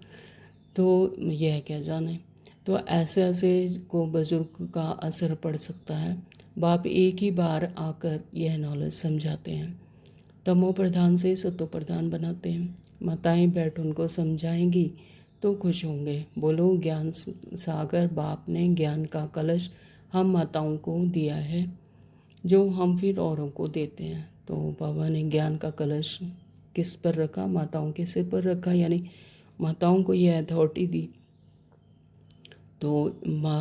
तो यह क्या जाने। तो ऐसे ऐसे को बुजुर्ग का असर पड़ सकता है। बाप एक ही बार आकर यह नॉलेज समझाते हैं, तमो प्रधान से सतो प्रधान बनाते हैं। माताएं बैठ उनको समझाएंगी तो खुश होंगे। बोलो ज्ञान सागर बाप ने ज्ञान का कलश हम माताओं को दिया है, जो हम फिर औरों को देते हैं। तो बाबा ने ज्ञान का कलश किस पर रखा? माताओं के सिर पर रखा, यानी माताओं को ये अथॉरिटी दी। तो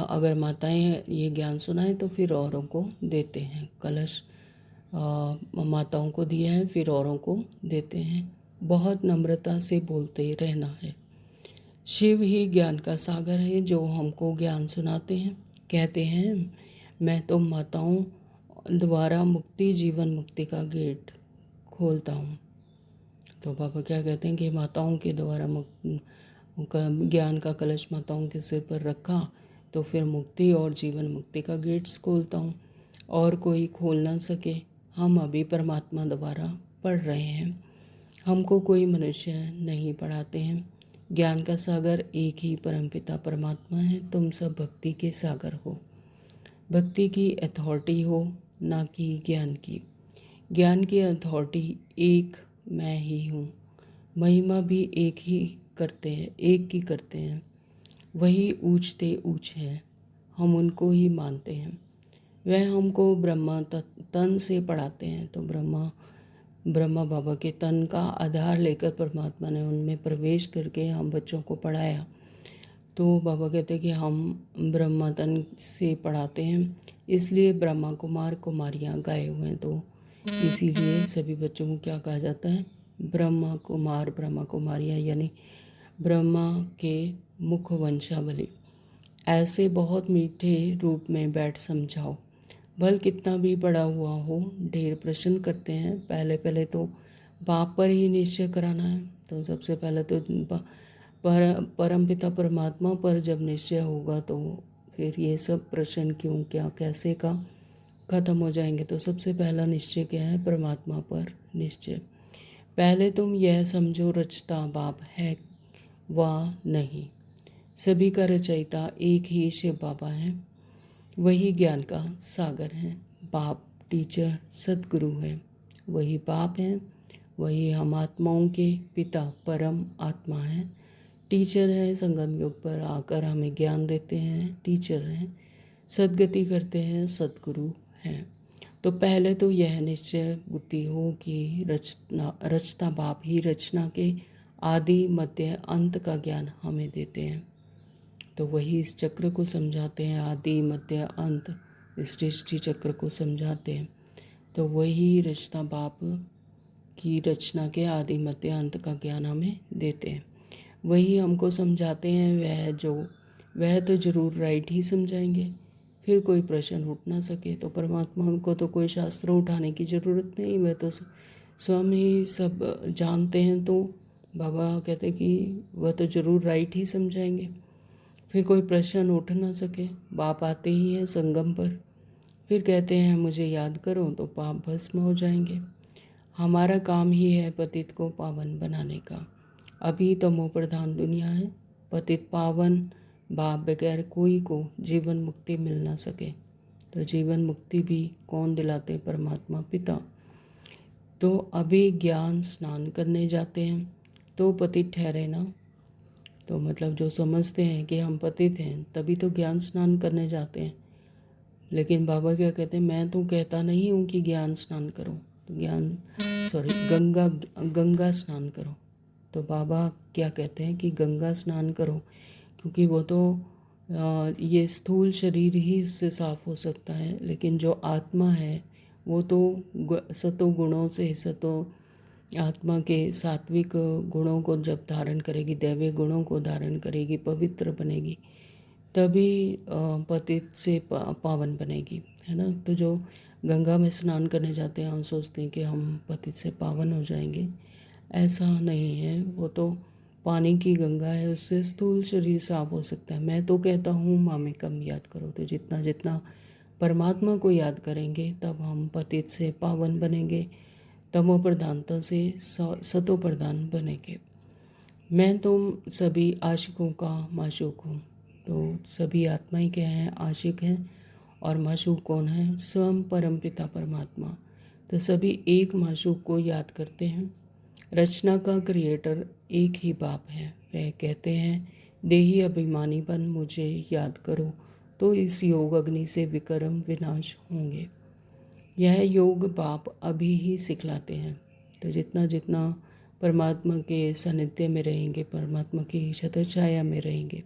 अगर माताएं ये ज्ञान सुनाएं तो फिर औरों को देते हैं। कलश माताओं को दिया है फिर औरों को देते हैं। बहुत नम्रता से बोलते रहना है। शिव ही ज्ञान का सागर है जो हमको ज्ञान सुनाते हैं। कहते हैं मैं तो माताओं द्वारा मुक्ति जीवन मुक्ति का गेट खोलता हूँ। तो बाबा क्या कहते हैं कि माताओं के द्वारा ज्ञान का कलश माताओं के सिर पर रखा तो फिर मुक्ति और जीवन मुक्ति का गेट्स खोलता हूँ, और कोई खोल ना सके। हम अभी परमात्मा द्वारा पढ़ रहे हैं, हमको कोई मनुष्य नहीं पढ़ाते हैं। ज्ञान का सागर एक ही परमपिता परमात्मा है। तुम सब भक्ति के सागर हो। भक्ति की अथॉरिटी हो, ना कि ज्ञान की। ज्ञान की अथॉरिटी एक मैं ही हूँ। महिमा भी एक ही करते हैं, एक की करते हैं। वही ऊंचते ऊंच हैं, हम उनको ही मानते हैं। वह हमको ब्रह्मा तन से पढ़ाते हैं। तो ब्रह्मा बाबा के तन का आधार लेकर परमात्मा ने उनमें प्रवेश करके हम बच्चों को पढ़ाया। तो बाबा कहते हैं कि हम ब्रह्मा तन से पढ़ाते हैं, इसलिए ब्रह्मा कुमार कुमारियाँ गाए हुए हैं, तो इसीलिए सभी बच्चों को क्या कहा जाता है, ब्रह्मा कुमार ब्रह्मा कुमारियाँ, यानी ब्रह्मा के मुख वंशावली। ऐसे बहुत मीठे रूप में बैठ समझाओ। बल कितना भी पड़ा हुआ हो, ढेर प्रश्न करते हैं। पहले पहले तो बाप पर ही निश्चय कराना है। तो सबसे पहले तो परमपिता परमात्मा पर जब निश्चय होगा तो फिर ये सब प्रश्न क्यों क्या कैसे का खत्म हो जाएंगे। तो सबसे पहला निश्चय क्या है, परमात्मा पर निश्चय। पहले तुम यह समझो, रचता बाप है वा नहीं। सभी का रचयिता एक ही शिव बाबा है, वही ज्ञान का सागर है। बाप टीचर सदगुरु है, वही बाप है, वही हम आत्माओं के पिता परम आत्मा है। टीचर है, संगम युग पर आकर हमें ज्ञान देते हैं, टीचर हैं, सदगति करते हैं, सदगुरु हैं। तो पहले तो यह निश्चय बुद्धि हो कि रचता बाप ही रचना के आदि मध्य अंत का ज्ञान हमें देते हैं। तो वही इस चक्र को समझाते हैं, आदि मध्य अंत, इस सृष्टि चक्र को समझाते हैं। तो वही रचता बाप की रचना के आदि मध्य अंत का ज्ञान हमें देते हैं, वही हमको समझाते हैं। वह तो जरूर राइट ही समझाएंगे, फिर कोई प्रश्न उठ ना सके। तो परमात्मा को तो कोई शास्त्र उठाने की ज़रूरत नहीं, वह तो स्वयं ही सब जानते हैं। तो बाबा कहते कि वह तो जरूर राइट ही समझाएंगे, फिर कोई प्रश्न उठ ना सके। बाप आते ही हैं संगम पर, फिर कहते हैं मुझे याद करो, तो पाप भस्म हो जाएंगे। हमारा काम ही है पतित को पावन बनाने का। अभी तमो प्रधान दुनिया है, पतित पावन बाप बगैर कोई को जीवन मुक्ति मिल ना सके। तो जीवन मुक्ति भी कौन दिलाते, परमात्मा पिता। तो अभी ज्ञान स्नान करने जाते हैं तो पतित ठहरे ना। तो मतलब जो समझते हैं कि हम पतित हैं तभी तो ज्ञान स्नान करने जाते हैं। लेकिन बाबा क्या कहते हैं, मैं तो कहता नहीं हूँ कि ज्ञान स्नान करो, तो गंगा स्नान करो। तो बाबा क्या कहते हैं कि गंगा स्नान करो, क्योंकि वो तो ये स्थूल शरीर ही उससे साफ हो सकता है, लेकिन जो आत्मा है वो तो सतो गुणों से, सतो आत्मा के सात्विक गुणों को जब धारण करेगी, दैवीय गुणों को धारण करेगी, पवित्र बनेगी, तभी पतित से पावन बनेगी, है ना। तो जो गंगा में स्नान करने जाते हैं हम सोचते हैं कि हम पतित से पावन हो जाएंगे, ऐसा नहीं है। वो तो पानी की गंगा है, उससे स्थूल शरीर साफ हो सकता है। मैं तो कहता हूँ मामेकम याद करो। तो जितना जितना परमात्मा को याद करेंगे तब हम पतित से पावन बनेंगे, तमो प्रधानता से सतो प्रधान बनेंगे। मैं तुम सभी आशिकों का माशूक हूँ। तो सभी आत्माएं क्या हैं, आशिक हैं, और माशूक कौन है, स्वयं परम पिता परमात्मा। तो सभी एक माशूक को याद करते हैं। रचना का क्रिएटर एक ही बाप है। वह कहते हैं देही अभिमानी बन मुझे याद करो, तो इस योग अग्नि से विक्रम विनाश होंगे। यह योग बाप अभी ही सिखलाते हैं। तो जितना जितना परमात्मा के सानिध्य में रहेंगे, परमात्मा की छत्र छाया में रहेंगे,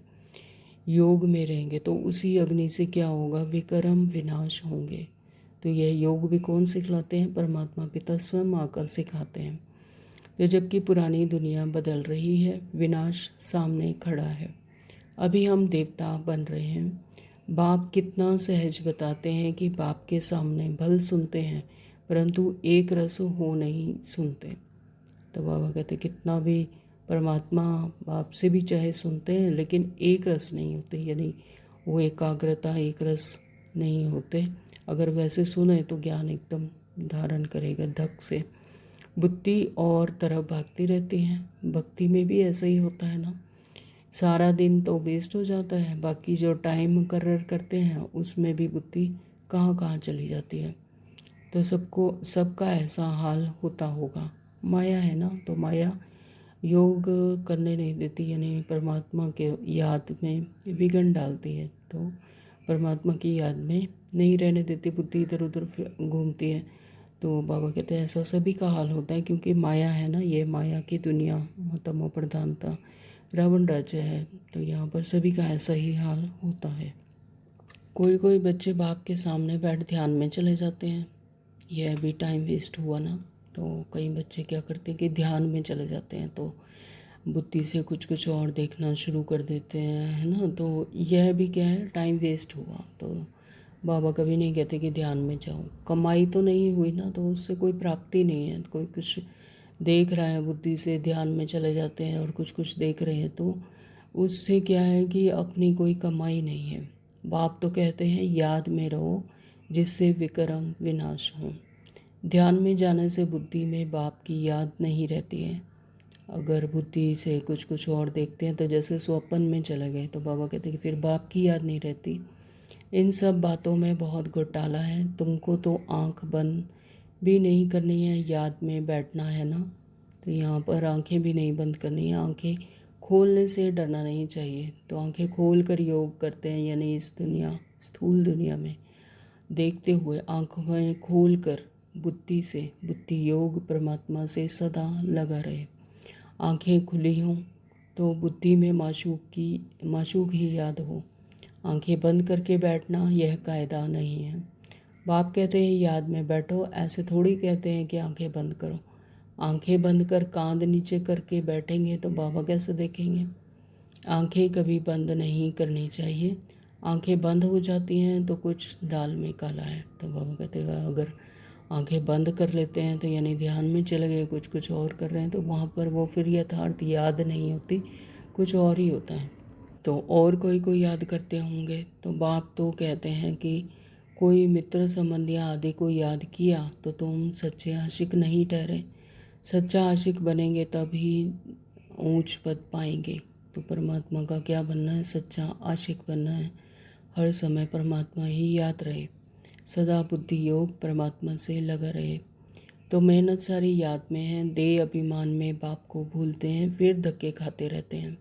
योग में रहेंगे, तो उसी अग्नि से क्या होगा, विक्रम विनाश होंगे। तो यह योग भी कौन सिखलाते हैं, परमात्मा पिता स्वयं आकर सिखाते हैं। तो जबकि पुरानी दुनिया बदल रही है, विनाश सामने खड़ा है। अभी हम देवता बन रहे हैं। बाप कितना सहज बताते हैं कि बाप के सामने भल सुनते हैं परंतु एक रस हो नहीं सुनते। तो बाबा कहते कितना भी परमात्मा बाप से भी चाहे सुनते हैं, लेकिन एक रस नहीं होते, यानी वो एकाग्रता एक रस नहीं होते। अगर वैसे सुने तो ज्ञान एकदम धारण करेगा धक से। बुद्धि और तरफ भागती रहती है। भक्ति में भी ऐसा ही होता है ना, सारा दिन तो वेस्ट हो जाता है, बाकी जो टाइम मुकर्रर करते हैं उसमें भी बुद्धि कहाँ कहाँ चली जाती है। तो सबका ऐसा हाल होता होगा। माया है ना, तो माया योग करने नहीं देती, यानी परमात्मा के याद में विघ्न डालती है। तो परमात्मा की याद में नहीं रहने देती, बुद्धि इधर उधर घूमती है। तो बाबा कहते हैं ऐसा सभी का हाल होता है, क्योंकि माया है ना, ये माया की दुनिया, तमो प्रधानता, रावण राज्य है। तो यहाँ पर सभी का ऐसा ही हाल होता है। कोई कोई बच्चे बाप के सामने बैठ ध्यान में चले जाते हैं, यह भी टाइम वेस्ट हुआ ना। तो कई बच्चे क्या करते हैं कि ध्यान में चले जाते हैं, तो बुद्धि से कुछ कुछ और देखना शुरू कर देते हैं, है ना। तो यह भी क्या है, टाइम वेस्ट हुआ। तो बाबा कभी नहीं कहते कि ध्यान में जाओ, कमाई तो नहीं हुई ना, तो उससे कोई प्राप्ति नहीं है। कोई कुछ देख रहा है बुद्धि से, ध्यान में चले जाते हैं और कुछ कुछ देख रहे हैं, तो उससे क्या है कि अपनी कोई कमाई नहीं है। बाप तो कहते हैं याद में रहो जिससे विक्रम विनाश हो। ध्यान में जाने से बुद्धि में बाप की याद नहीं रहती है। अगर बुद्धि से कुछ कुछ और देखते हैं तो जैसे स्वप्न में चले गए, तो बाबा कहते हैं कि फिर बाप की याद नहीं रहती। इन सब बातों में बहुत घोटाला है। तुमको तो आंख बंद भी नहीं करनी है, याद में बैठना है ना। तो यहाँ पर आंखें भी नहीं बंद करनी है, आंखें खोलने से डरना नहीं चाहिए। तो आंखें खोल कर योग करते हैं, यानी इस दुनिया, स्थूल दुनिया में देखते हुए आंखें खोल कर बुद्धि से, बुद्धि योग परमात्मा से सदा लगा रहे। आंखें खुली हों तो बुद्धि में माशूक ही याद हो। आंखें बंद करके बैठना यह कायदा नहीं है। बाप कहते हैं याद में बैठो, ऐसे थोड़ी कहते हैं कि आंखें बंद करो। आंखें बंद कर कांध नीचे करके बैठेंगे तो बाबा कैसे देखेंगे। आंखें कभी बंद नहीं करनी चाहिए। आंखें बंद हो जाती हैं तो कुछ दाल में काला है। तो बाबा कहते हैं अगर आंखें बंद कर लेते हैं तो यानी ध्यान में चले गए, कुछ कुछ और कर रहे हैं, तो वहाँ पर वो फिर यथार्थ याद नहीं होती, कुछ और ही होता है। तो और कोई कोई याद करते होंगे। तो बाप तो कहते हैं कि कोई मित्र संबंधियाँ आदि को याद किया तो तुम सच्चे आशिक नहीं ठहरे। सच्चा आशिक बनेंगे तभी ऊंच पद पाएंगे। तो परमात्मा का क्या बनना है, सच्चा आशिक बनना है। हर समय परमात्मा ही याद रहे, सदा बुद्धि योग परमात्मा से लगा रहे। तो मेहनत सारी याद में है, देह अभिमान में बाप को भूलते हैं, फिर धक्के खाते रहते हैं।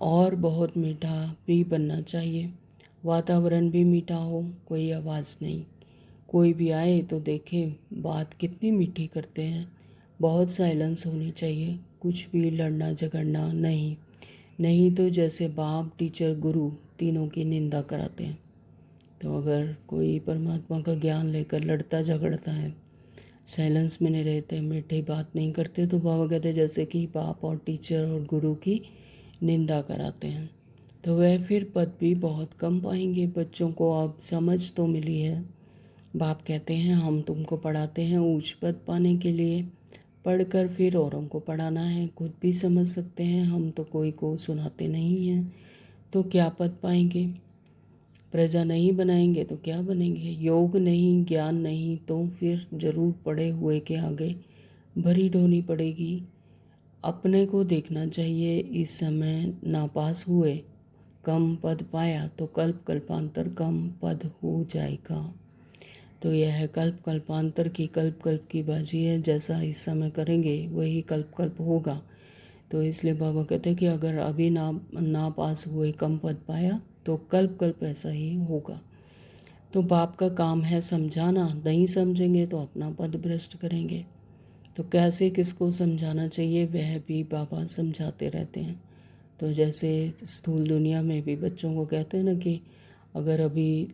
और बहुत मीठा भी बनना चाहिए, वातावरण भी मीठा हो, कोई आवाज़ नहीं। कोई भी आए तो देखे बात कितनी मीठी करते हैं। बहुत साइलेंस होनी चाहिए, कुछ भी लड़ना झगड़ना नहीं। नहीं तो जैसे बाप टीचर गुरु तीनों की निंदा कराते हैं। तो अगर कोई परमात्मा का ज्ञान लेकर लड़ता झगड़ता है, साइलेंस में नहीं रहते, मीठी बात नहीं करते, तो बाबा कहते हैं जैसे कि बाप और टीचर और गुरु की निंदा कराते हैं। तो वह फिर पद भी बहुत कम पाएंगे। बच्चों को अब समझ तो मिली है। बाप कहते हैं हम तुमको पढ़ाते हैं ऊंच पद पाने के लिए, पढ़कर फिर औरों को पढ़ाना है, खुद भी समझ सकते हैं। हम तो कोई को सुनाते नहीं हैं, तो क्या पद पाएंगे। प्रजा नहीं बनाएंगे तो क्या बनेंगे। योग नहीं, ज्ञान नहीं, तो फिर जरूर पड़े हुए के आगे भरी ढोनी पड़ेगी। अपने को देखना चाहिए, इस समय नापास हुए, कम पद पाया तो कल्प कल्पांतर कम पद हो जाएगा। तो यह है कल्प कल्पांतर की, कल्प कल्प की बाजी है। जैसा इस समय करेंगे वही कल्प कल्प होगा। तो इसलिए बाबा कहते हैं कि अगर अभी ना पास हुए, कम पद पाया, तो कल्प कल्प ऐसा ही होगा। तो बाप का काम है समझाना, नहीं समझेंगे तो अपना पद भ्रष्ट करेंगे। तो कैसे किसको समझाना चाहिए वह भी बाबा समझाते रहते हैं। तो जैसे स्थूल दुनिया में भी बच्चों को कहते हैं ना कि अगर अभी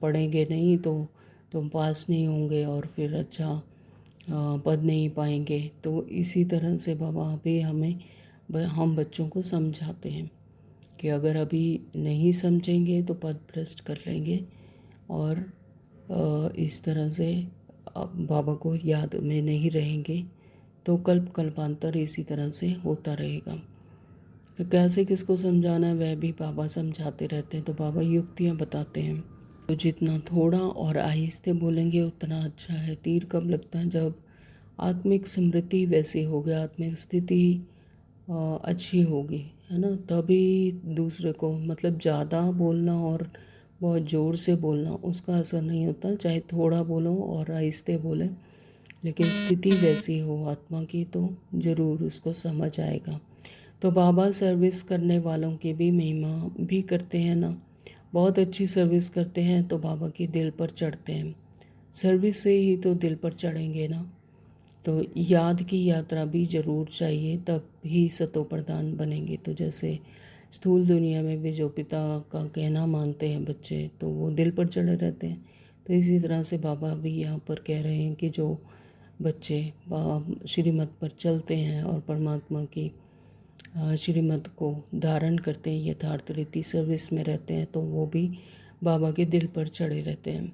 पढ़ेंगे नहीं तो तुम पास नहीं होंगे और फिर अच्छा पद नहीं पाएंगे। तो इसी तरह से बाबा भी हम बच्चों को समझाते हैं कि अगर अभी नहीं समझेंगे तो पद भ्रष्ट कर लेंगे, और इस तरह से बाबा को याद में नहीं रहेंगे, तो कल्प कल्पांतर इसी तरह से होता रहेगा। तो कैसे किसको समझाना है वह भी बाबा समझाते रहते हैं। तो बाबा युक्तियाँ बताते हैं। तो जितना थोड़ा और आहिस्ते बोलेंगे उतना अच्छा है। तीर कब लगता है, जब आत्मिक स्मृति वैसी हो गई, आत्मिक स्थिति अच्छी होगी, है ना। तभी दूसरे को, मतलब ज़्यादा बोलना और बहुत ज़ोर से बोलना उसका असर नहीं होता। चाहे थोड़ा बोलो और आहिस्ते बोलें, लेकिन स्थिति वैसी हो आत्मा की तो ज़रूर उसको समझ आएगा। तो बाबा सर्विस करने वालों की भी महिमा भी करते हैं ना। बहुत अच्छी सर्विस करते हैं तो बाबा की दिल पर चढ़ते हैं। सर्विस से ही तो दिल पर चढ़ेंगे ना। तो याद की यात्रा भी ज़रूर चाहिए, तब भी सतो प्रधान बनेंगे। तो जैसे स्थूल दुनिया में भी जो पिता का कहना मानते हैं बच्चे, तो वो दिल पर चढ़े रहते हैं। तो इसी तरह से बाबा भी यहाँ पर कह रहे हैं कि जो बच्चे श्रीमत पर चलते हैं और परमात्मा की श्रीमत को धारण करते हैं, यथार्थ रीति सर्विस में रहते हैं, तो वो भी बाबा के दिल पर चढ़े रहते हैं।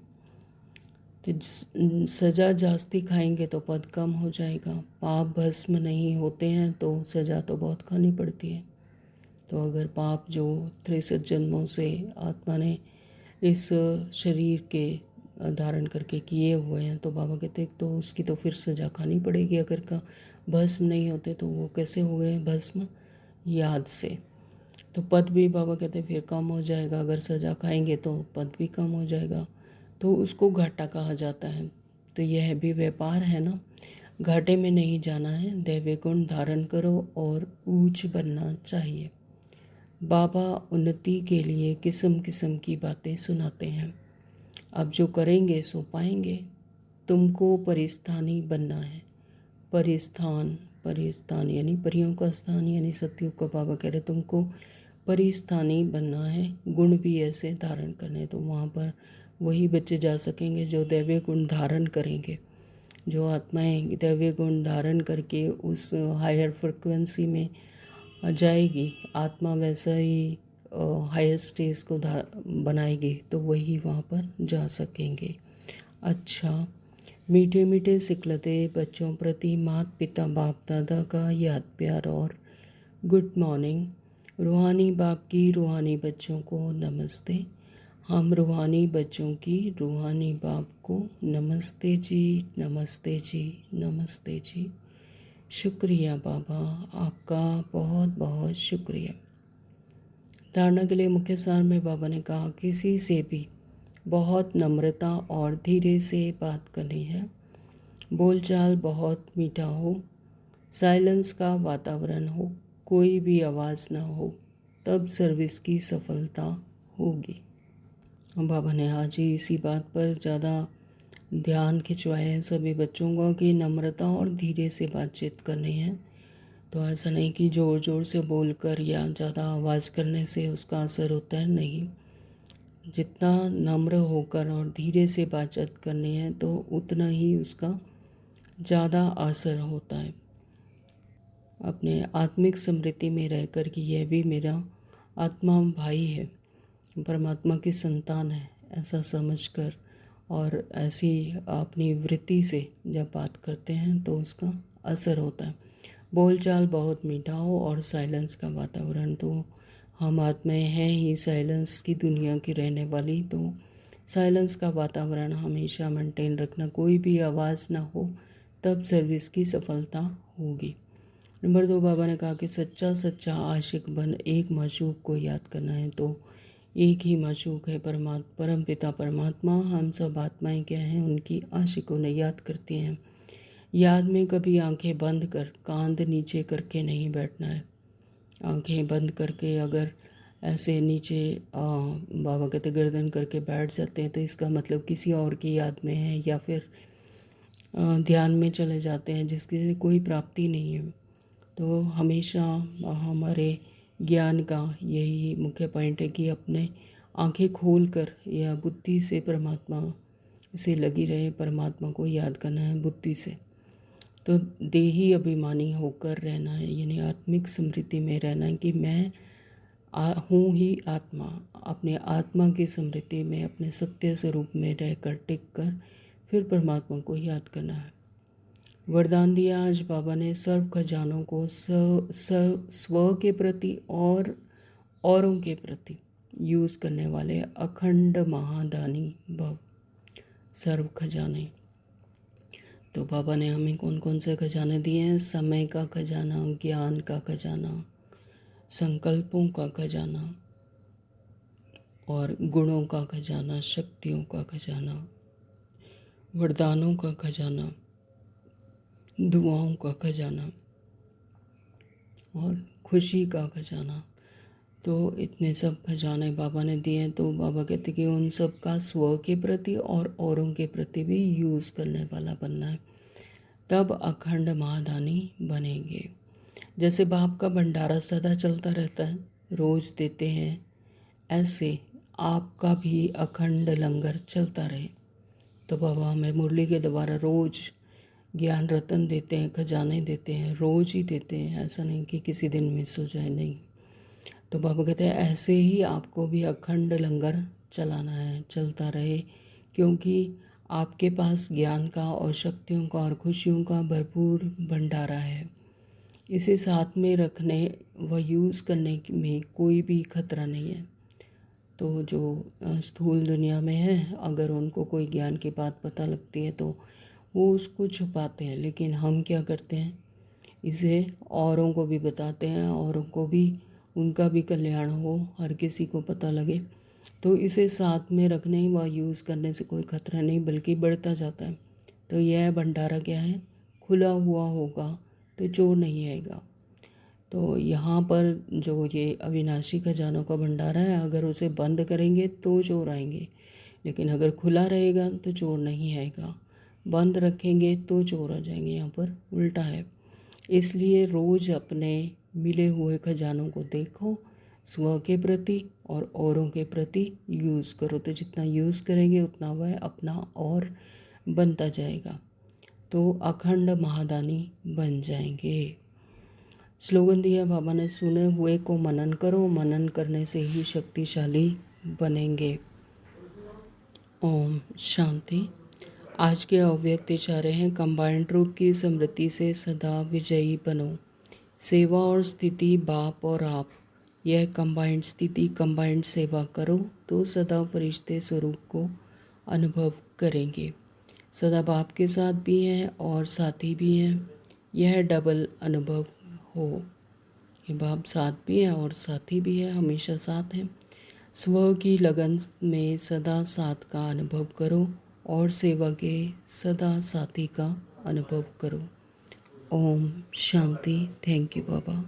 तो सज़ा जास्ती खाएंगे तो पद कम हो जाएगा। पाप भस्म नहीं होते हैं तो सज़ा तो बहुत खानी पड़ती है। तो अगर पाप जो 63 जन्मों से आत्मा ने इस शरीर के धारण करके किए हुए हैं, तो बाबा कहते तो उसकी तो फिर सज़ा खानी पड़ेगी। अगर का भस्म नहीं होते तो वो कैसे हो गए भस्म? याद से। तो पद भी बाबा कहते फिर कम हो जाएगा। अगर सज़ा खाएंगे तो पद भी कम हो जाएगा, तो उसको घाटा कहा जाता है। तो यह भी व्यापार है ना, घाटे में नहीं जाना है, दैवी गुण धारण करो और ऊंच बनना चाहिए। बाबा उन्नति के लिए किस्म किस्म की बातें सुनाते हैं। अब जो करेंगे सो पाएंगे। तुमको परिस्थानी बनना है। परिस्थान यानी परियों का स्थान, यानी सत्युग का बाबा कह रहे तुमको परिस्थानी बनना है, गुण भी ऐसे धारण करने। तो वहाँ पर वही बच्चे जा सकेंगे जो दैवीय गुण धारण करेंगे। जो आत्माएं दैवीय गुण धारण करके उस हायर फ्रिक्वेंसी में जाएगी, आत्मा वैसा ही हायर स्टेज को बनाएगी, तो वही वहाँ पर जा सकेंगे। अच्छा, मीठे मीठे सिखलते बच्चों प्रति माता पिता बाप दादा का याद प्यार और गुड मॉर्निंग। रूहानी बाप की रूहानी बच्चों को नमस्ते। हम रूहानी बच्चों की रूहानी बाप को नमस्ते जी, नमस्ते जी, नमस्ते जी। शुक्रिया बाबा, आपका बहुत बहुत शुक्रिया। धारणा के लिए मुख्य सार में बाबा ने कहा, किसी से भी बहुत नम्रता और धीरे से बात करनी है। बोलचाल बहुत मीठा हो, साइलेंस का वातावरण हो, कोई भी आवाज़ ना हो, तब सर्विस की सफलता होगी। बाबा ने आज ही इसी बात पर ज़्यादा ध्यान खिंचवाया है सभी बच्चों का कि नम्रता और धीरे से बातचीत करनी है। तो ऐसा नहीं कि ज़ोर ज़ोर से बोलकर या ज़्यादा आवाज़ करने से उसका असर होता है, नहीं। जितना नम्र होकर और धीरे से बातचीत करनी है तो उतना ही उसका ज़्यादा असर होता है। अपने आत्मिक स्मृति में रहकर कि यह भी मेरा आत्मा भाई है, परमात्मा की संतान है, ऐसा समझकर और ऐसी अपनी वृत्ति से जब बात करते हैं तो उसका असर होता है। बोलचाल बहुत मीठा हो और साइलेंस का वातावरण, तो हम आत्माएं हैं ही साइलेंस की दुनिया की रहने वाली, तो साइलेंस का वातावरण हमेशा मेंटेन रखना, कोई भी आवाज़ ना हो, तब सर्विस की सफलता होगी। नंबर 2, बाबा ने कहा कि सच्चा सच्चा आशिक बन एक माशूक को याद करना है। तो एक ही माशूक है, परम पिता परमात्मा। हम सब आत्माएं क्या हैं, उनकी आशिकों ने याद करती हैं। याद में कभी आंखें बंद कर कांध नीचे करके नहीं बैठना है। आंखें बंद करके अगर ऐसे नीचे बाबा कहते गर्दन करके बैठ जाते हैं तो इसका मतलब किसी और की याद में है या फिर ध्यान में चले जाते हैं जिसकी कोई प्राप्ति नहीं है। तो हमेशा हमारे ज्ञान का यही मुख्य पॉइंट है कि अपने आंखें खोल कर या बुद्धि से परमात्मा से लगी रहे, परमात्मा को याद करना है बुद्धि से। तो देही अभिमानी होकर रहना है, यानी आत्मिक स्मृति में रहना है कि मैं हूँ ही आत्मा। अपने आत्मा की स्मृति में अपने सत्य स्वरूप में रहकर टिक कर फिर परमात्मा को याद करना है। वरदान दिया आज बाबा ने, सर्व खजानों को स्व के प्रति और औरों के प्रति यूज़ करने वाले अखंड महादानी भव। सर्व खजाने, तो बाबा ने हमें कौन कौन से खजाने दिए हैं? समय का खजाना, ज्ञान का खजाना, संकल्पों का खजाना और गुणों का खजाना, शक्तियों का खजाना, वरदानों का खजाना, दुआओं का खजाना और खुशी का खजाना। तो इतने सब खजाने बाबा ने दिए हैं। तो बाबा कहते कि उन सब का स्व के प्रति और औरों के प्रति भी यूज़ करने वाला बनना है, तब अखंड महादानी बनेंगे। जैसे बाप का भंडारा सदा चलता रहता है, रोज़ देते हैं, ऐसे आपका भी अखंड लंगर चलता रहे। तो बाबा हमें मुरली के द्वारा रोज़ ज्ञान रतन देते हैं, खजाने देते हैं, रोज़ ही देते हैं, ऐसा नहीं कि किसी दिन मिस हो जाए, नहीं। तो बाबा कहते हैं ऐसे ही आपको भी अखंड लंगर चलाना है, चलता रहे, क्योंकि आपके पास ज्ञान का और शक्तियों का और खुशियों का भरपूर भंडारा है। इसे साथ में रखने व यूज़ करने में कोई भी खतरा नहीं है। तो जो स्थूल दुनिया में है, अगर उनको कोई ज्ञान की बात पता लगती है तो वो उसको छुपाते हैं, लेकिन हम क्या करते हैं, इसे औरों को भी बताते हैं, औरों को भी उनका भी कल्याण हो, हर किसी को पता लगे। तो इसे साथ में रखने व यूज़ करने से कोई खतरा नहीं, बल्कि बढ़ता जाता है। तो यह भंडारा क्या है, खुला हुआ होगा तो चोर नहीं आएगा। तो यहाँ पर जो ये अविनाशी खजानों का भंडारा है, अगर उसे बंद करेंगे तो चोर आएंगे, लेकिन अगर खुला रहेगा तो चोर नहीं आएगा। बंद रखेंगे तो चोर आ जाएंगे, यहाँ पर उल्टा है। इसलिए रोज़ अपने मिले हुए खजानों को देखो, स्व के प्रति और औरों के प्रति यूज़ करो। तो जितना यूज़ करेंगे उतना वह अपना और बनता जाएगा, तो अखंड महादानी बन जाएंगे। स्लोगन दिया बाबा ने, सुने हुए को मनन करो, मनन करने से ही शक्तिशाली बनेंगे। ओम शांति। आज के अव्यक्त इशारे हैं, कंबाइंड रूप की स्मृति से सदा विजयी बनो। सेवा और स्थिति बाप और आप, यह कंबाइंड स्थिति कंबाइंड सेवा करो तो सदा फरिश्ते स्वरूप को अनुभव करेंगे। सदा बाप के साथ भी हैं और साथी भी हैं, यह डबल अनुभव हो। ये बाप साथ भी हैं और साथी भी है, हमेशा साथ हैं। स्व की लगन में सदा साथ का अनुभव करो और सेवा के सदा साथी का अनुभव करो। Om Shanti. Thank you Baba.